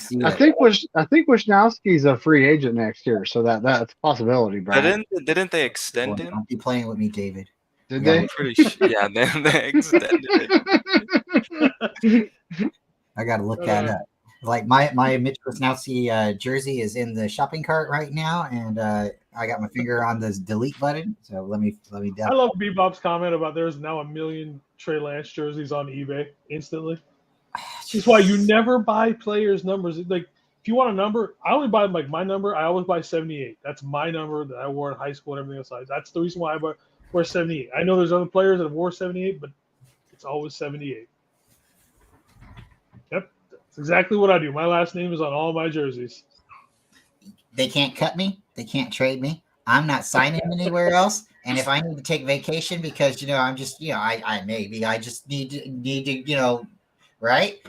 see
I
it.
think Wisnowski's a free agent next year, so that's a possibility, Brian.
Didn't they extend him?
Don't be playing with me, David.
Did
Yeah,
they?
I'm pretty sure. Yeah, they extended it.
I got to look that up. Like my Mitch Wisnowski jersey is in the shopping cart right now, and I got my finger on this delete button. So let me.
I love Bebop's comment about there's now 1 million Trey Lance jerseys on eBay instantly. That's why you never buy players' numbers. Like if you want a number, I only buy like my number. I always buy 78. That's my number that I wore in high school and everything else. That's the reason why I wear 78. I know there's other players that have wore 78, but it's always 78. Yep, that's exactly what I do. My last name is on all my jerseys.
They can't cut me. They can't trade me. I'm not signing anywhere else. And if I need to take vacation because I'm just I just need to right.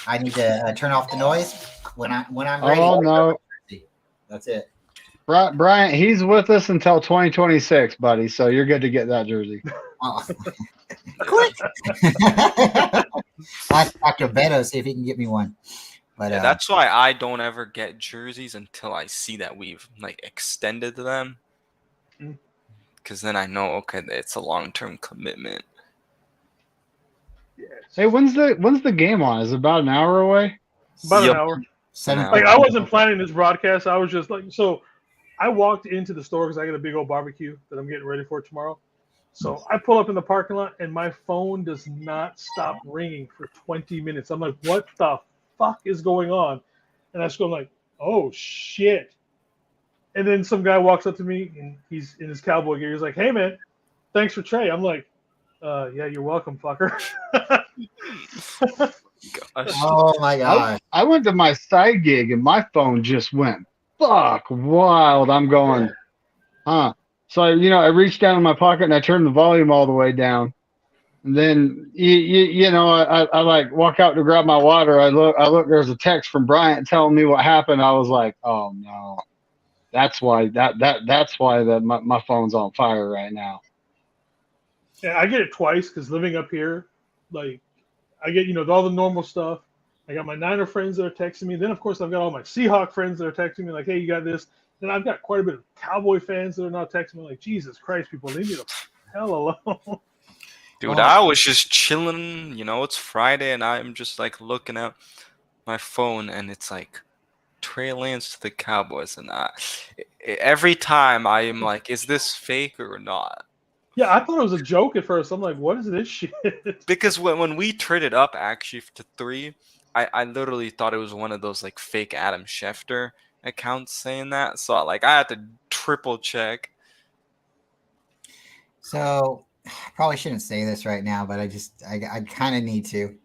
I need to turn off the noise when I'm ready.
Oh no,
that's it.
Brian, he's with us until 2026, buddy. So you're good to get that jersey.
Oh. Quick. Ask Dr. Beto, see if he can get me one. But
yeah, that's why I don't ever get jerseys until I see that we've like extended them. Because then I know, okay, it's a long-term commitment.
Yes.
Hey, when's the game on? Is it about an hour away?
About an hour.
7.
Like I wasn't planning this broadcast. I was just like, so I walked into the store because I got a big old barbecue that I'm getting ready for tomorrow. So I pull up in the parking lot and my phone does not stop ringing for 20 minutes. I'm like, what the fuck is going on? And I go like, oh shit. And then some guy walks up to me and he's in his cowboy gear. He's like, hey man, thanks for Trey. I'm like, yeah, you're welcome, fucker.
Gosh.
Oh my god.
I went to my side gig and my phone just went fuck wild. I'm going, huh? So I reached down in my pocket and I turned the volume all the way down. And then I like walk out to grab my water. I look. There's a text from Bryant telling me what happened. I was like, oh no, that's why my phone's on fire right now.
Yeah, I get it twice because living up here, like I get all the normal stuff. I got my Niner friends that are texting me. Then of course I've got all my Seahawk friends that are texting me like, hey, you got this. Then I've got quite a bit of Cowboy fans that are now texting me like, Jesus Christ, people, leave me the hell alone.
Dude, I was just chilling. It's Friday, and I'm just like looking at my phone, and it's like Trey Lance to the Cowboys, and every time I am like, is this fake or not?
Yeah, I thought it was a joke at first. I'm like, what is this shit?
Because when we traded up actually to 3, I literally thought it was one of those like fake Adam Schefter accounts saying that. So like I had to triple check.
So I probably shouldn't say this right now, but I kind of need to.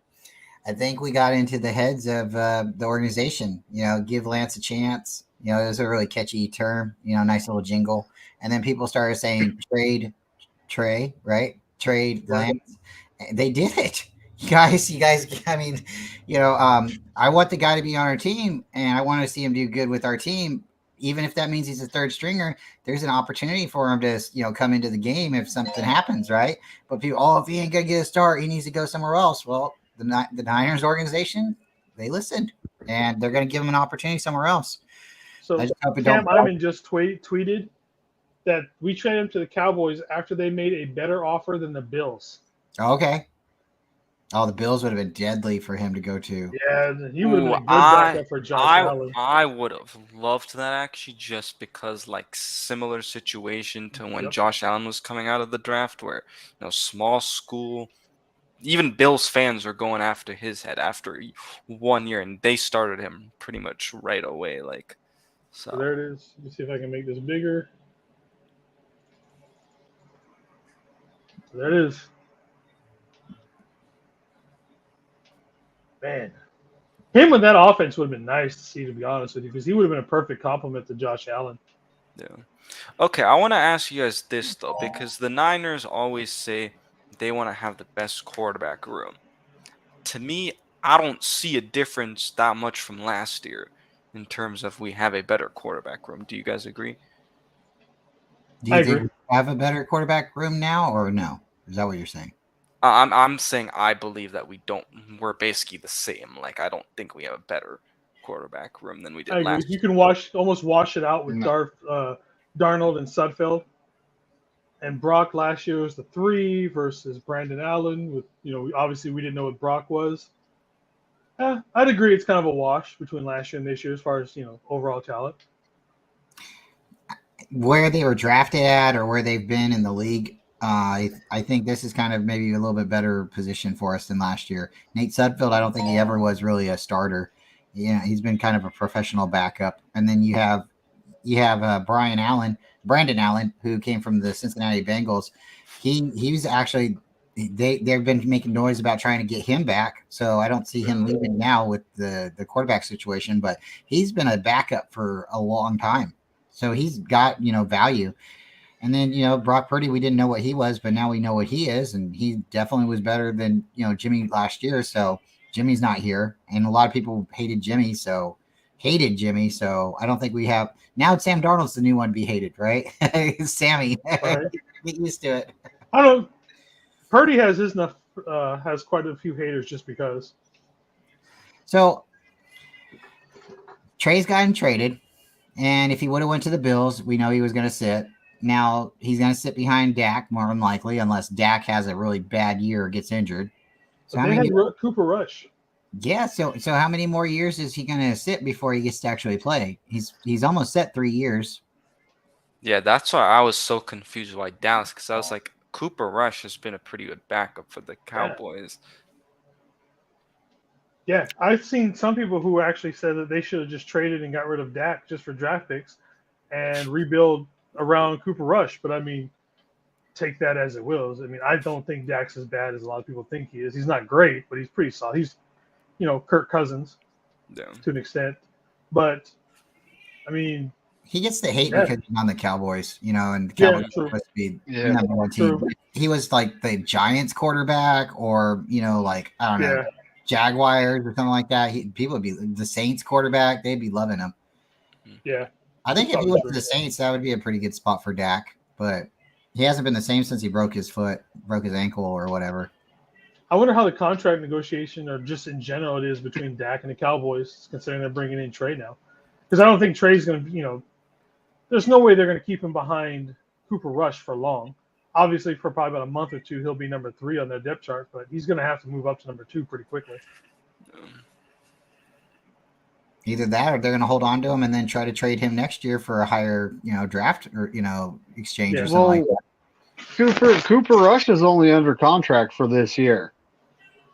I think we got into the heads of the organization. Give Lance a chance. It was a really catchy term. Nice little jingle, and then people started saying trade Trey, right? Trade Lance. They did it. You guys. I mean, I want the guy to be on our team, and I want to see him do good with our team. Even if that means he's a third stringer, there's an opportunity for him to, come into the game if something happens, right? But people, if he ain't gonna get a start, he needs to go somewhere else. Well, the Niners organization, they listened, and they're gonna give him an opportunity somewhere else.
So
I just hope it
Cam
don't.
Iman just tweeted that we traded him to the Cowboys after they made a better offer than the Bills.
Okay. Oh, the Bills would have been deadly for him to go to.
Yeah, he would have been a good backup for Josh Allen.
I would have loved that actually, just because like similar situation to when Josh Allen was coming out of the draft, where small school, even Bills fans are going after his head after 1 year, and they started him pretty much right away. Like, so
there it is. Let me see if I can make this bigger. There it is. man, him with that offense would have been nice to see, to be honest with you, because he would have been a perfect complement to Josh Allen.
Yeah. Okay, I want to ask you guys this though, because the Niners always say they want to have the best quarterback room. To me, I don't see a difference that much from last year in terms of we have a better quarterback room. Do you guys agree?
Do
I
you think
agree.
we have a better quarterback room now, or no? Is that what you're saying?
I'm saying I believe that we don't. We're basically the same. Like I don't think we have a better quarterback room than we
I
did
agree.
last
You
year.
can almost wash it out with
No.
Darnold and Sudfeld. And Brock last year was the 3 versus Brandon Allen. With obviously we didn't know what Brock was. I'd agree it's kind of a wash between last year and this year as far as overall talent.
Where they were drafted at or where they've been in the league, I think this is kind of maybe a little bit better position for us than last year. Nate Sudfeld, I don't think he ever was really a starter. He's been kind of a professional backup. And then you have Brandon Allen, who came from the Cincinnati Bengals. He was actually they've been making noise about trying to get him back. So I don't see him leaving now with the quarterback situation, but he's been a backup for a long time. So he's got, value. And then, Brock Purdy, we didn't know what he was, but now we know what he is. And he definitely was better than, Jimmy last year. So Jimmy's not here. And a lot of people hated Jimmy. So I don't think we have. Now Sam Darnold's the new one to be hated, right? Sammy.
Right.
Get used to it.
I don't know. Purdy has has quite a few haters just because.
So Trey's gotten traded. And if he would have went to the Bills, we know he was going to sit. Now he's going to sit behind Dak more than likely, unless Dak has a really bad year or gets injured. So
But they had Cooper Rush.
Yeah. So how many more years is he going to sit before he gets to actually play? He's almost set 3 years.
Yeah, that's why I was so confused by Dallas, because I was like, Cooper Rush has been a pretty good backup for the Cowboys.
Yeah, I've seen some people who actually said that they should have just traded and got rid of Dak just for draft picks and rebuild around Cooper Rush. But I mean, take that as it wills. I mean, I don't think Dak's as bad as a lot of people think he is. He's not great, but he's pretty solid. He's, Kirk Cousins to an extent. But I mean,
he gets the hate because he's on the Cowboys, and the Cowboys are supposed to be number one team. He was like the Giants quarterback, or like I don't know. Jaguars or something like that. People would be the Saints quarterback. They'd be loving him.
Yeah.
I think if he went to the Saints, that would be a pretty good spot for Dak, but he hasn't been the same since he broke his ankle or whatever.
I wonder how the contract negotiation or just in general it is between Dak and the Cowboys, considering they're bringing in Trey now. Because I don't think Trey's going to, there's no way they're going to keep him behind Cooper Rush for long. Obviously, for probably about a month or two, he'll be number 3 on their depth chart, but he's going to have to move up to number 2 pretty quickly.
Either that, or they're going to hold on to him and then try to trade him next year for a higher, draft or exchange or something like
that. Cooper Rush is only under contract for this year,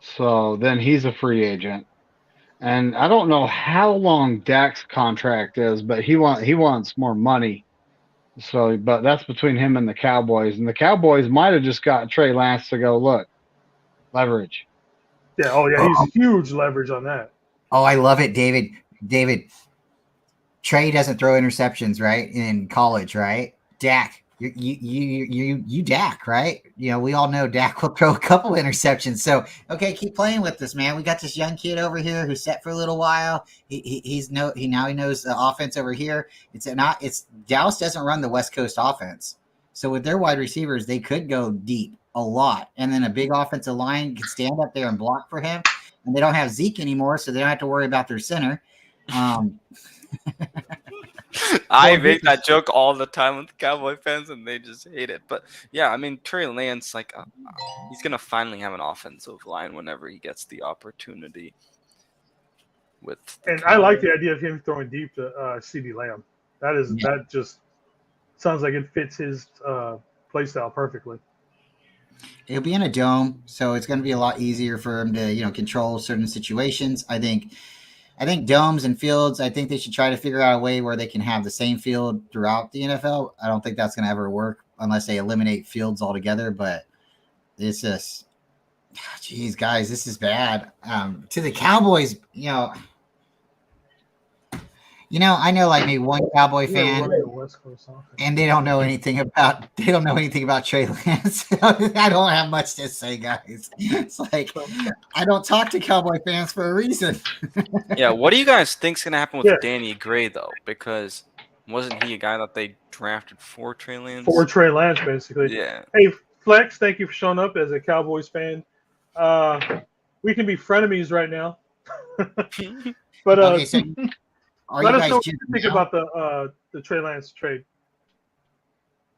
so then he's a free agent. And I don't know how long Dak's contract is, but he wants more money. So, but that's between him and the Cowboys. And the Cowboys might have just got Trey Lance to go, look, leverage.
Yeah, he's huge leverage on that.
Oh, I love it, David. Trey doesn't throw interceptions, right? In college, right? Dak, you Dak, right? We all know Dak will throw a couple interceptions. So, okay, keep playing with this, man. We got this young kid over here who's set for a little while. He knows the offense over here. Dallas doesn't run the West Coast offense. So with their wide receivers, they could go deep a lot, and then a big offensive line could stand up there and block for him. And they don't have Zeke anymore, so they don't have to worry about their center.
I make that joke all the time with Cowboy fans, and they just hate it. But yeah, I mean, Trey Lance, he's gonna finally have an offensive line whenever he gets the opportunity.
I like the idea of him throwing deep to CeeDee Lamb. That just sounds like it fits his play style perfectly.
It'll be in a dome, so it's going to be a lot easier for him to control certain situations. I think domes and fields, I think they should try to figure out a way where they can have the same field throughout the NFL. I don't think that's going to ever work unless they eliminate fields altogether, but it's just Jeez, guys, this is bad. To the Cowboys, I know like maybe one Cowboy
They're
fan,
running the West Coast offense.
and they don't know anything about Trey Lance. I don't have much to say, guys. It's like I don't talk to Cowboy fans for a reason.
Yeah, what do you guys think's gonna happen with
Yeah.
Danny Gray though? Because wasn't he a guy that they drafted for Trey Lance?
For Trey Lance, basically.
Yeah.
Hey, Flex, thank you for showing up as a Cowboys fan. We can be frenemies right now. But
Okay, so
let us know what you think about the Trey Lance trade.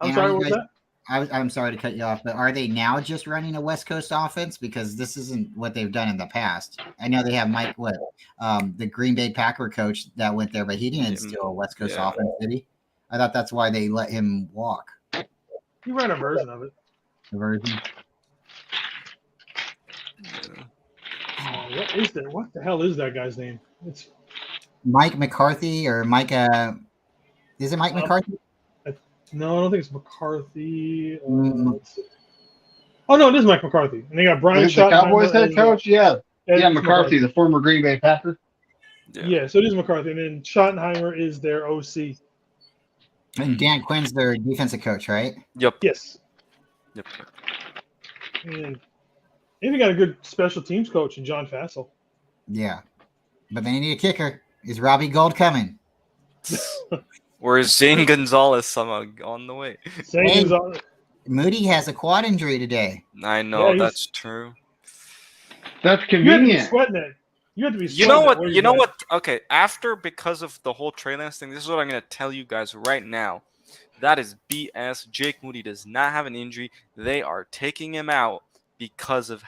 I'm sorry, what was that?
I'm sorry to cut you off, but are they now just running a West Coast offense? Because this isn't what they've done in the past. I know they have the Green Bay Packer coach that went there, but he didn't steal a West Coast offense, did he? I thought that's why they let him walk.
He ran a version of it.
The version.
What is that? What the hell is that guy's name? It's
Mike McCarthy or Mike. Is it Mike McCarthy?
No, I don't think it's McCarthy. Oh no, it is Mike McCarthy. And they got Brian
the Cowboys head coach. Yeah, McCarthy, the former Green Bay Packer.
Yeah, so it is McCarthy, and then Schottenheimer is their OC.
And Dan Quinn's their defensive coach, right?
Yep.
Yes.
Yep.
And they got a good special teams coach in John Fassel.
Yeah, but they need a kicker. Is Robbie Gould coming?
Or is Zane Gonzalez somehow on the way?
Moody has a quad injury today.
I know, that's true.
That's convenient.
You have to be sweating it. You have to be sweating it.
You know what? Okay, because of the whole Trey Lance thing, this is what I'm going to tell you guys right now. That is BS. Jake Moody does not have an injury. They are taking him out because of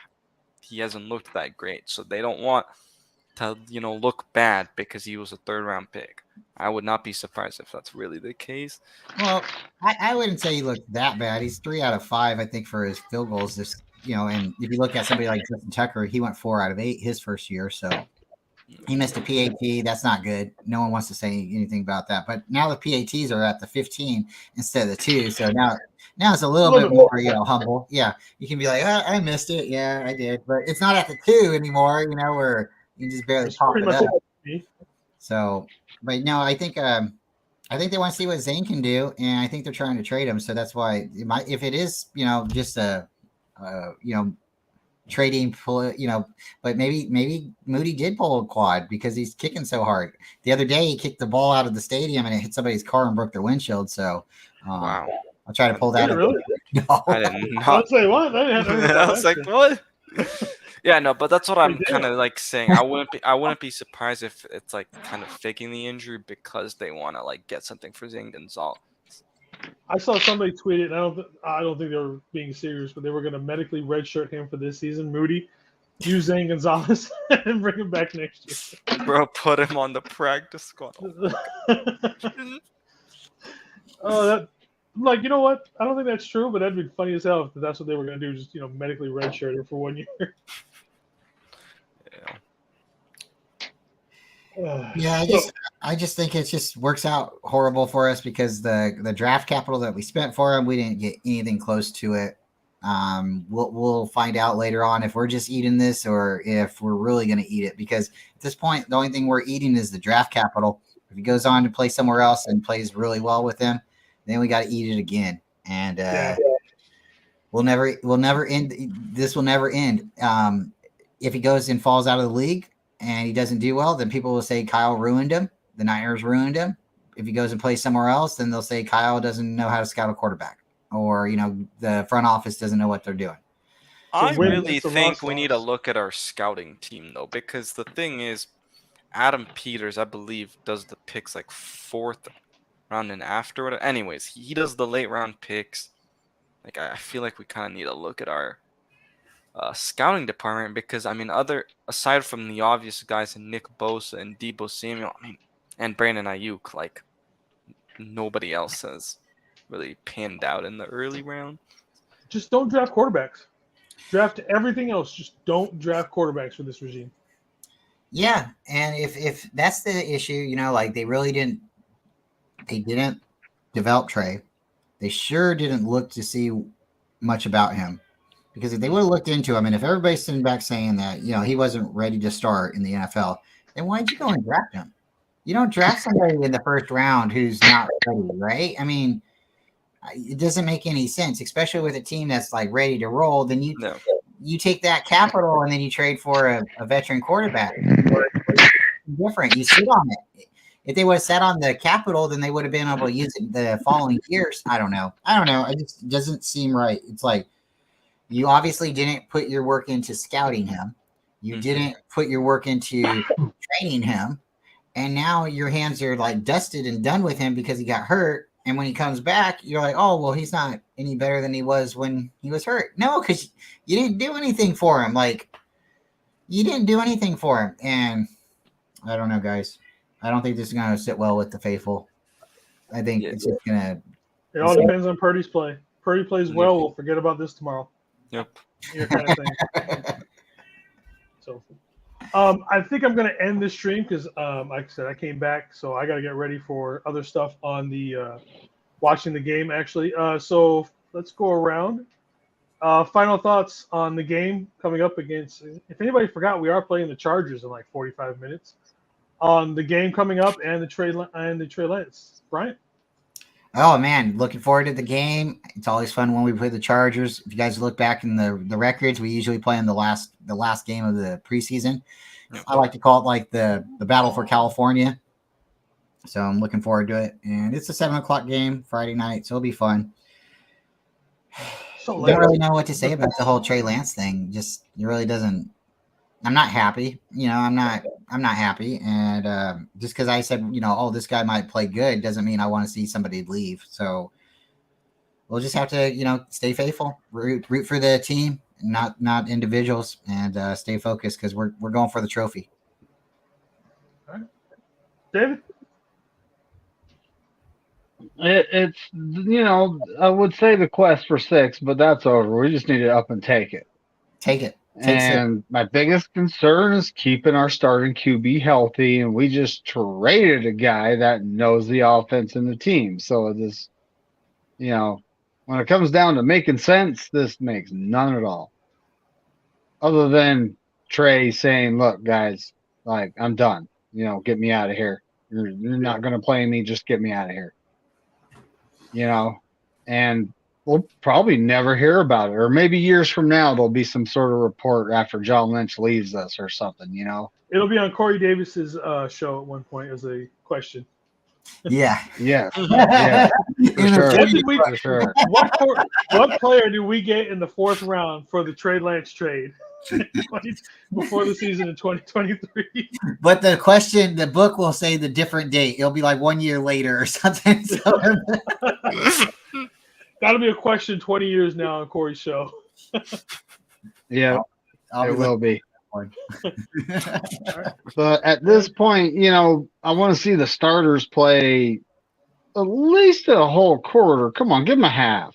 he hasn't looked that great. So they don't want to, look bad because he was a third-round pick. I would not be surprised if that's really the case.
Well, I wouldn't say he looked that bad. He's 3 out of 5, I think, for his field goals. And if you look at somebody like Justin Tucker, he went 4 out of 8 his first year. So he missed a PAT. That's not good. No one wants to say anything about that. But now the PATs are at the 15 instead of the 2. So now it's a little bit more, humble. Yeah, you can be like, I missed it. Yeah, I did. But it's not at the 2 anymore, where you just barely pop it up. So, but no, I think they want to see what Zane can do, and I think they're trying to trade him. So that's why if it is, just a, trading pull, but maybe Moody did pull a quad because he's kicking so hard. The other day he kicked the ball out of the stadium and it hit somebody's car and broke their windshield. So,
wow.
I'll try to pull that.
Really?
No.
I didn't know.
I'll say what?
I was like, what? Yeah, no, but that's what I'm kind of like saying. I wouldn't be surprised if it's like kind of faking the injury because they want to like get something for Zane Gonzalez.
I saw somebody tweet it, and I don't think they were being serious, but they were going to medically redshirt him for this season. Moody, use Zane Gonzalez, and bring him back next year.
Bro, put him on the practice squad.
You know what? I don't think that's true, but that'd be funny as hell if that's what they were going to do, just medically redshirt him for 1 year.
Yeah, I just think it just works out horrible for us because the draft capital that we spent for him, we didn't get anything close to it. We'll find out later on if we're just eating this or if we're really going to eat it, because at this point, the only thing we're eating is the draft capital. If he goes on to play somewhere else and plays really well with him, then we got to eat it again. And we'll never end. This will never end. If he goes and falls out of the league and he doesn't do well, then people will say Kyle ruined him. The Niners ruined him. If he goes and plays somewhere else, then they'll say Kyle doesn't know how to scout a quarterback, or the front office doesn't know what they're doing.
I really think we need to look at our scouting team though, because the thing is, Adam Peters, I believe, does the picks like 4th round and after. Anyways, he does the late round picks. Like I feel like we kind of need to look at our scouting department, because aside from the obvious guys in Nick Bosa and Deebo Samuel, and Brandon Ayuk, like nobody else has really panned out in the early round.
Just don't draft quarterbacks. Draft everything else. Just don't draft quarterbacks for this regime.
Yeah, and if that's the issue, like they didn't develop Trey. They sure didn't look to see much about him. Because if they would have looked into him, and if everybody's sitting back saying that, he wasn't ready to start in the NFL, then why'd you go and draft him? You don't draft somebody in the first round who's not ready, right? I mean, it doesn't make any sense, especially with a team that's like ready to roll. Then you take that capital and then you trade for a veteran quarterback. Different. You sit on it. If they would have sat on the capital, then they would have been able to use it the following years. I don't know. It just doesn't seem right. It's like you obviously didn't put your work into scouting him. You didn't put your work into training him. And now your hands are like dusted and done with him because he got hurt. And when he comes back, you're like, oh, well, he's not any better than he was when he was hurt. No, because you didn't do anything for him. Like, you didn't do anything for him. And I don't know, guys. I don't think this is going to sit well with the faithful. I think it's just going to.
It all depends on Purdy's play. Purdy plays well, we'll forget about this tomorrow.
Yep.
Kind of thing. So, I think I'm going to end this stream because, like I said, I came back, so I got to get ready for other stuff on the watching the game, actually. So let's go around. Final thoughts on the game coming up against. If anybody forgot, we are playing the Chargers in like 45 minutes. On the game coming up and the Trey Lance. Brian?
Oh man, looking forward to the game. It's always fun when we play the Chargers. If you guys look back in the records, we usually play in the last game of the preseason. I like to call it like the battle for California. So I'm looking forward to it. And it's a 7:00 game Friday night, so it'll be fun. Don't really know what to say about the whole Trey Lance thing. Just it really doesn't. I'm not happy. I'm not happy. And just because I said, oh, this guy might play good doesn't mean I want to see somebody leave. So we'll just have to, stay faithful, root for the team, not individuals, and stay focused because we're going for the trophy.
All right. David?
It's I would say the quest for 6, but that's over. We just need to up and take it.
Take it.
And my biggest concern is keeping our starting QB healthy, and we just traded a guy that knows the offense and the team. So this, when it comes down to making sense, this makes none at all. Other than Trey saying, "Look, guys, like I'm done. Get me out of here. You're not going to play me. Just get me out of here." And we'll probably never hear about it. Or maybe years from now, there'll be some sort of report after John Lynch leaves us or something,
It'll be on Corey Davis's show at one point as a question.
Yeah.
Yeah. Yeah.
For sure. What player did we get in the 4th round for the Trey Lance trade before the season in 2023?
But the book will say the different date. It'll be like 1 year later or something.
That'll be a question 20 years now on Corey's show.
Yeah, it will be. But at this point, I want to see the starters play at least a whole quarter. Come on, give them a half.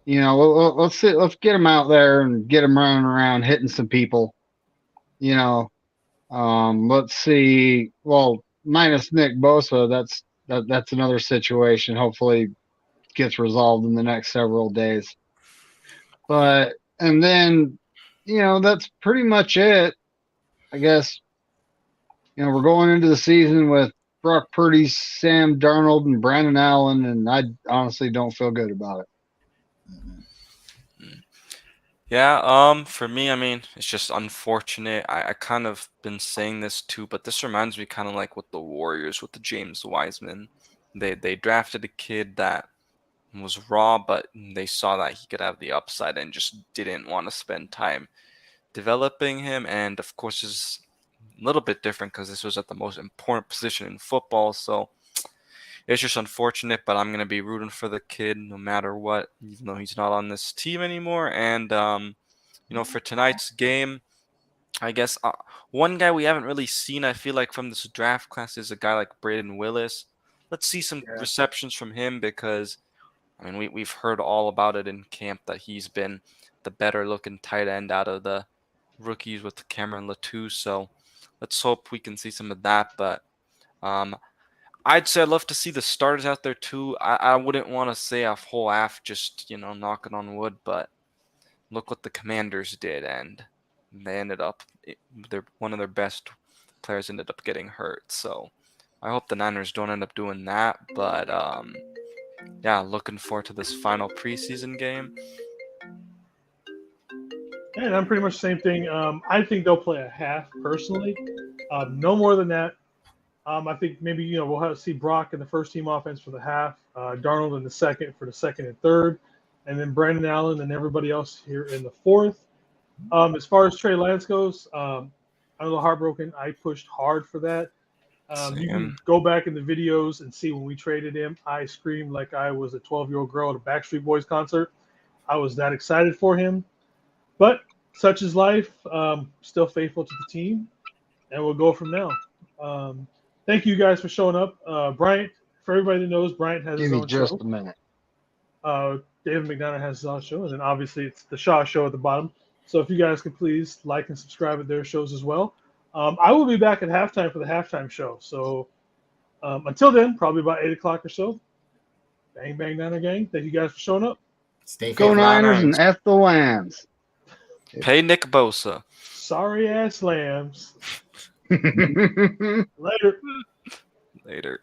Let's get them out there and get them running around, hitting some people. Let's see. Well, minus Nick Bosa, that's another situation. Hopefully, gets resolved in the next several days. And then, that's pretty much it. I guess, we're going into the season with Brock Purdy, Sam Darnold, and Brandon Allen, and I honestly don't feel good about it.
Yeah, for me, it's just unfortunate. I kind of been saying this too, but this reminds me kind of like with the Warriors, with the James Wiseman. They drafted a kid that was raw, but they saw that he could have the upside and just didn't want to spend time developing him. And of course, it's a little bit different because this was at the most important position in football. So it's just unfortunate, but I'm going to be rooting for the kid no matter what, even though he's not on this team anymore. And, for tonight's game, I guess one guy we haven't really seen, I feel like, from this draft class is a guy like Braden Willis. Let's see some receptions from him because we've heard all about it in camp that he's been the better looking tight end out of the rookies with Cameron Latou. So let's hope we can see some of that. But I'd say I'd love to see the starters out there too. I wouldn't want to say a whole half just, knocking on wood, but look what the Commanders did, and they ended up one of their best players ended up getting hurt. So I hope the Niners don't end up doing that. But yeah, looking forward to this final preseason game.
And I'm pretty much the same thing. I think they'll play a half personally, no more than that. I think maybe we'll have to see Brock in the first team offense for the half, Darnold in the second for the second and third, and then Brandon Allen and everybody else here in the fourth. As far as Trey Lance goes, I'm a little heartbroken. I pushed hard for that. You can go back in the videos and see when we traded him. I screamed like I was a 12-year-old girl at a Backstreet Boys concert. I was that excited for him. But such is life. Still faithful to the team, and we'll go from now. Thank you guys for showing up. Bryant, for everybody that knows, Bryant has
Give
his
me
own
just
show.
a minute.
David McDonough has his own show, and then obviously it's the Shaw Show at the bottom. So if you guys could please like and subscribe at their shows as well. I will be back at halftime for the halftime show. So until then, probably about 8 o'clock or so. Bang, bang, Niner gang. Thank you guys for showing up.
Stay
Go
faithful.
Niners and F the Lambs.
Pay Nick Bosa.
Sorry ass lambs. Later.
Later.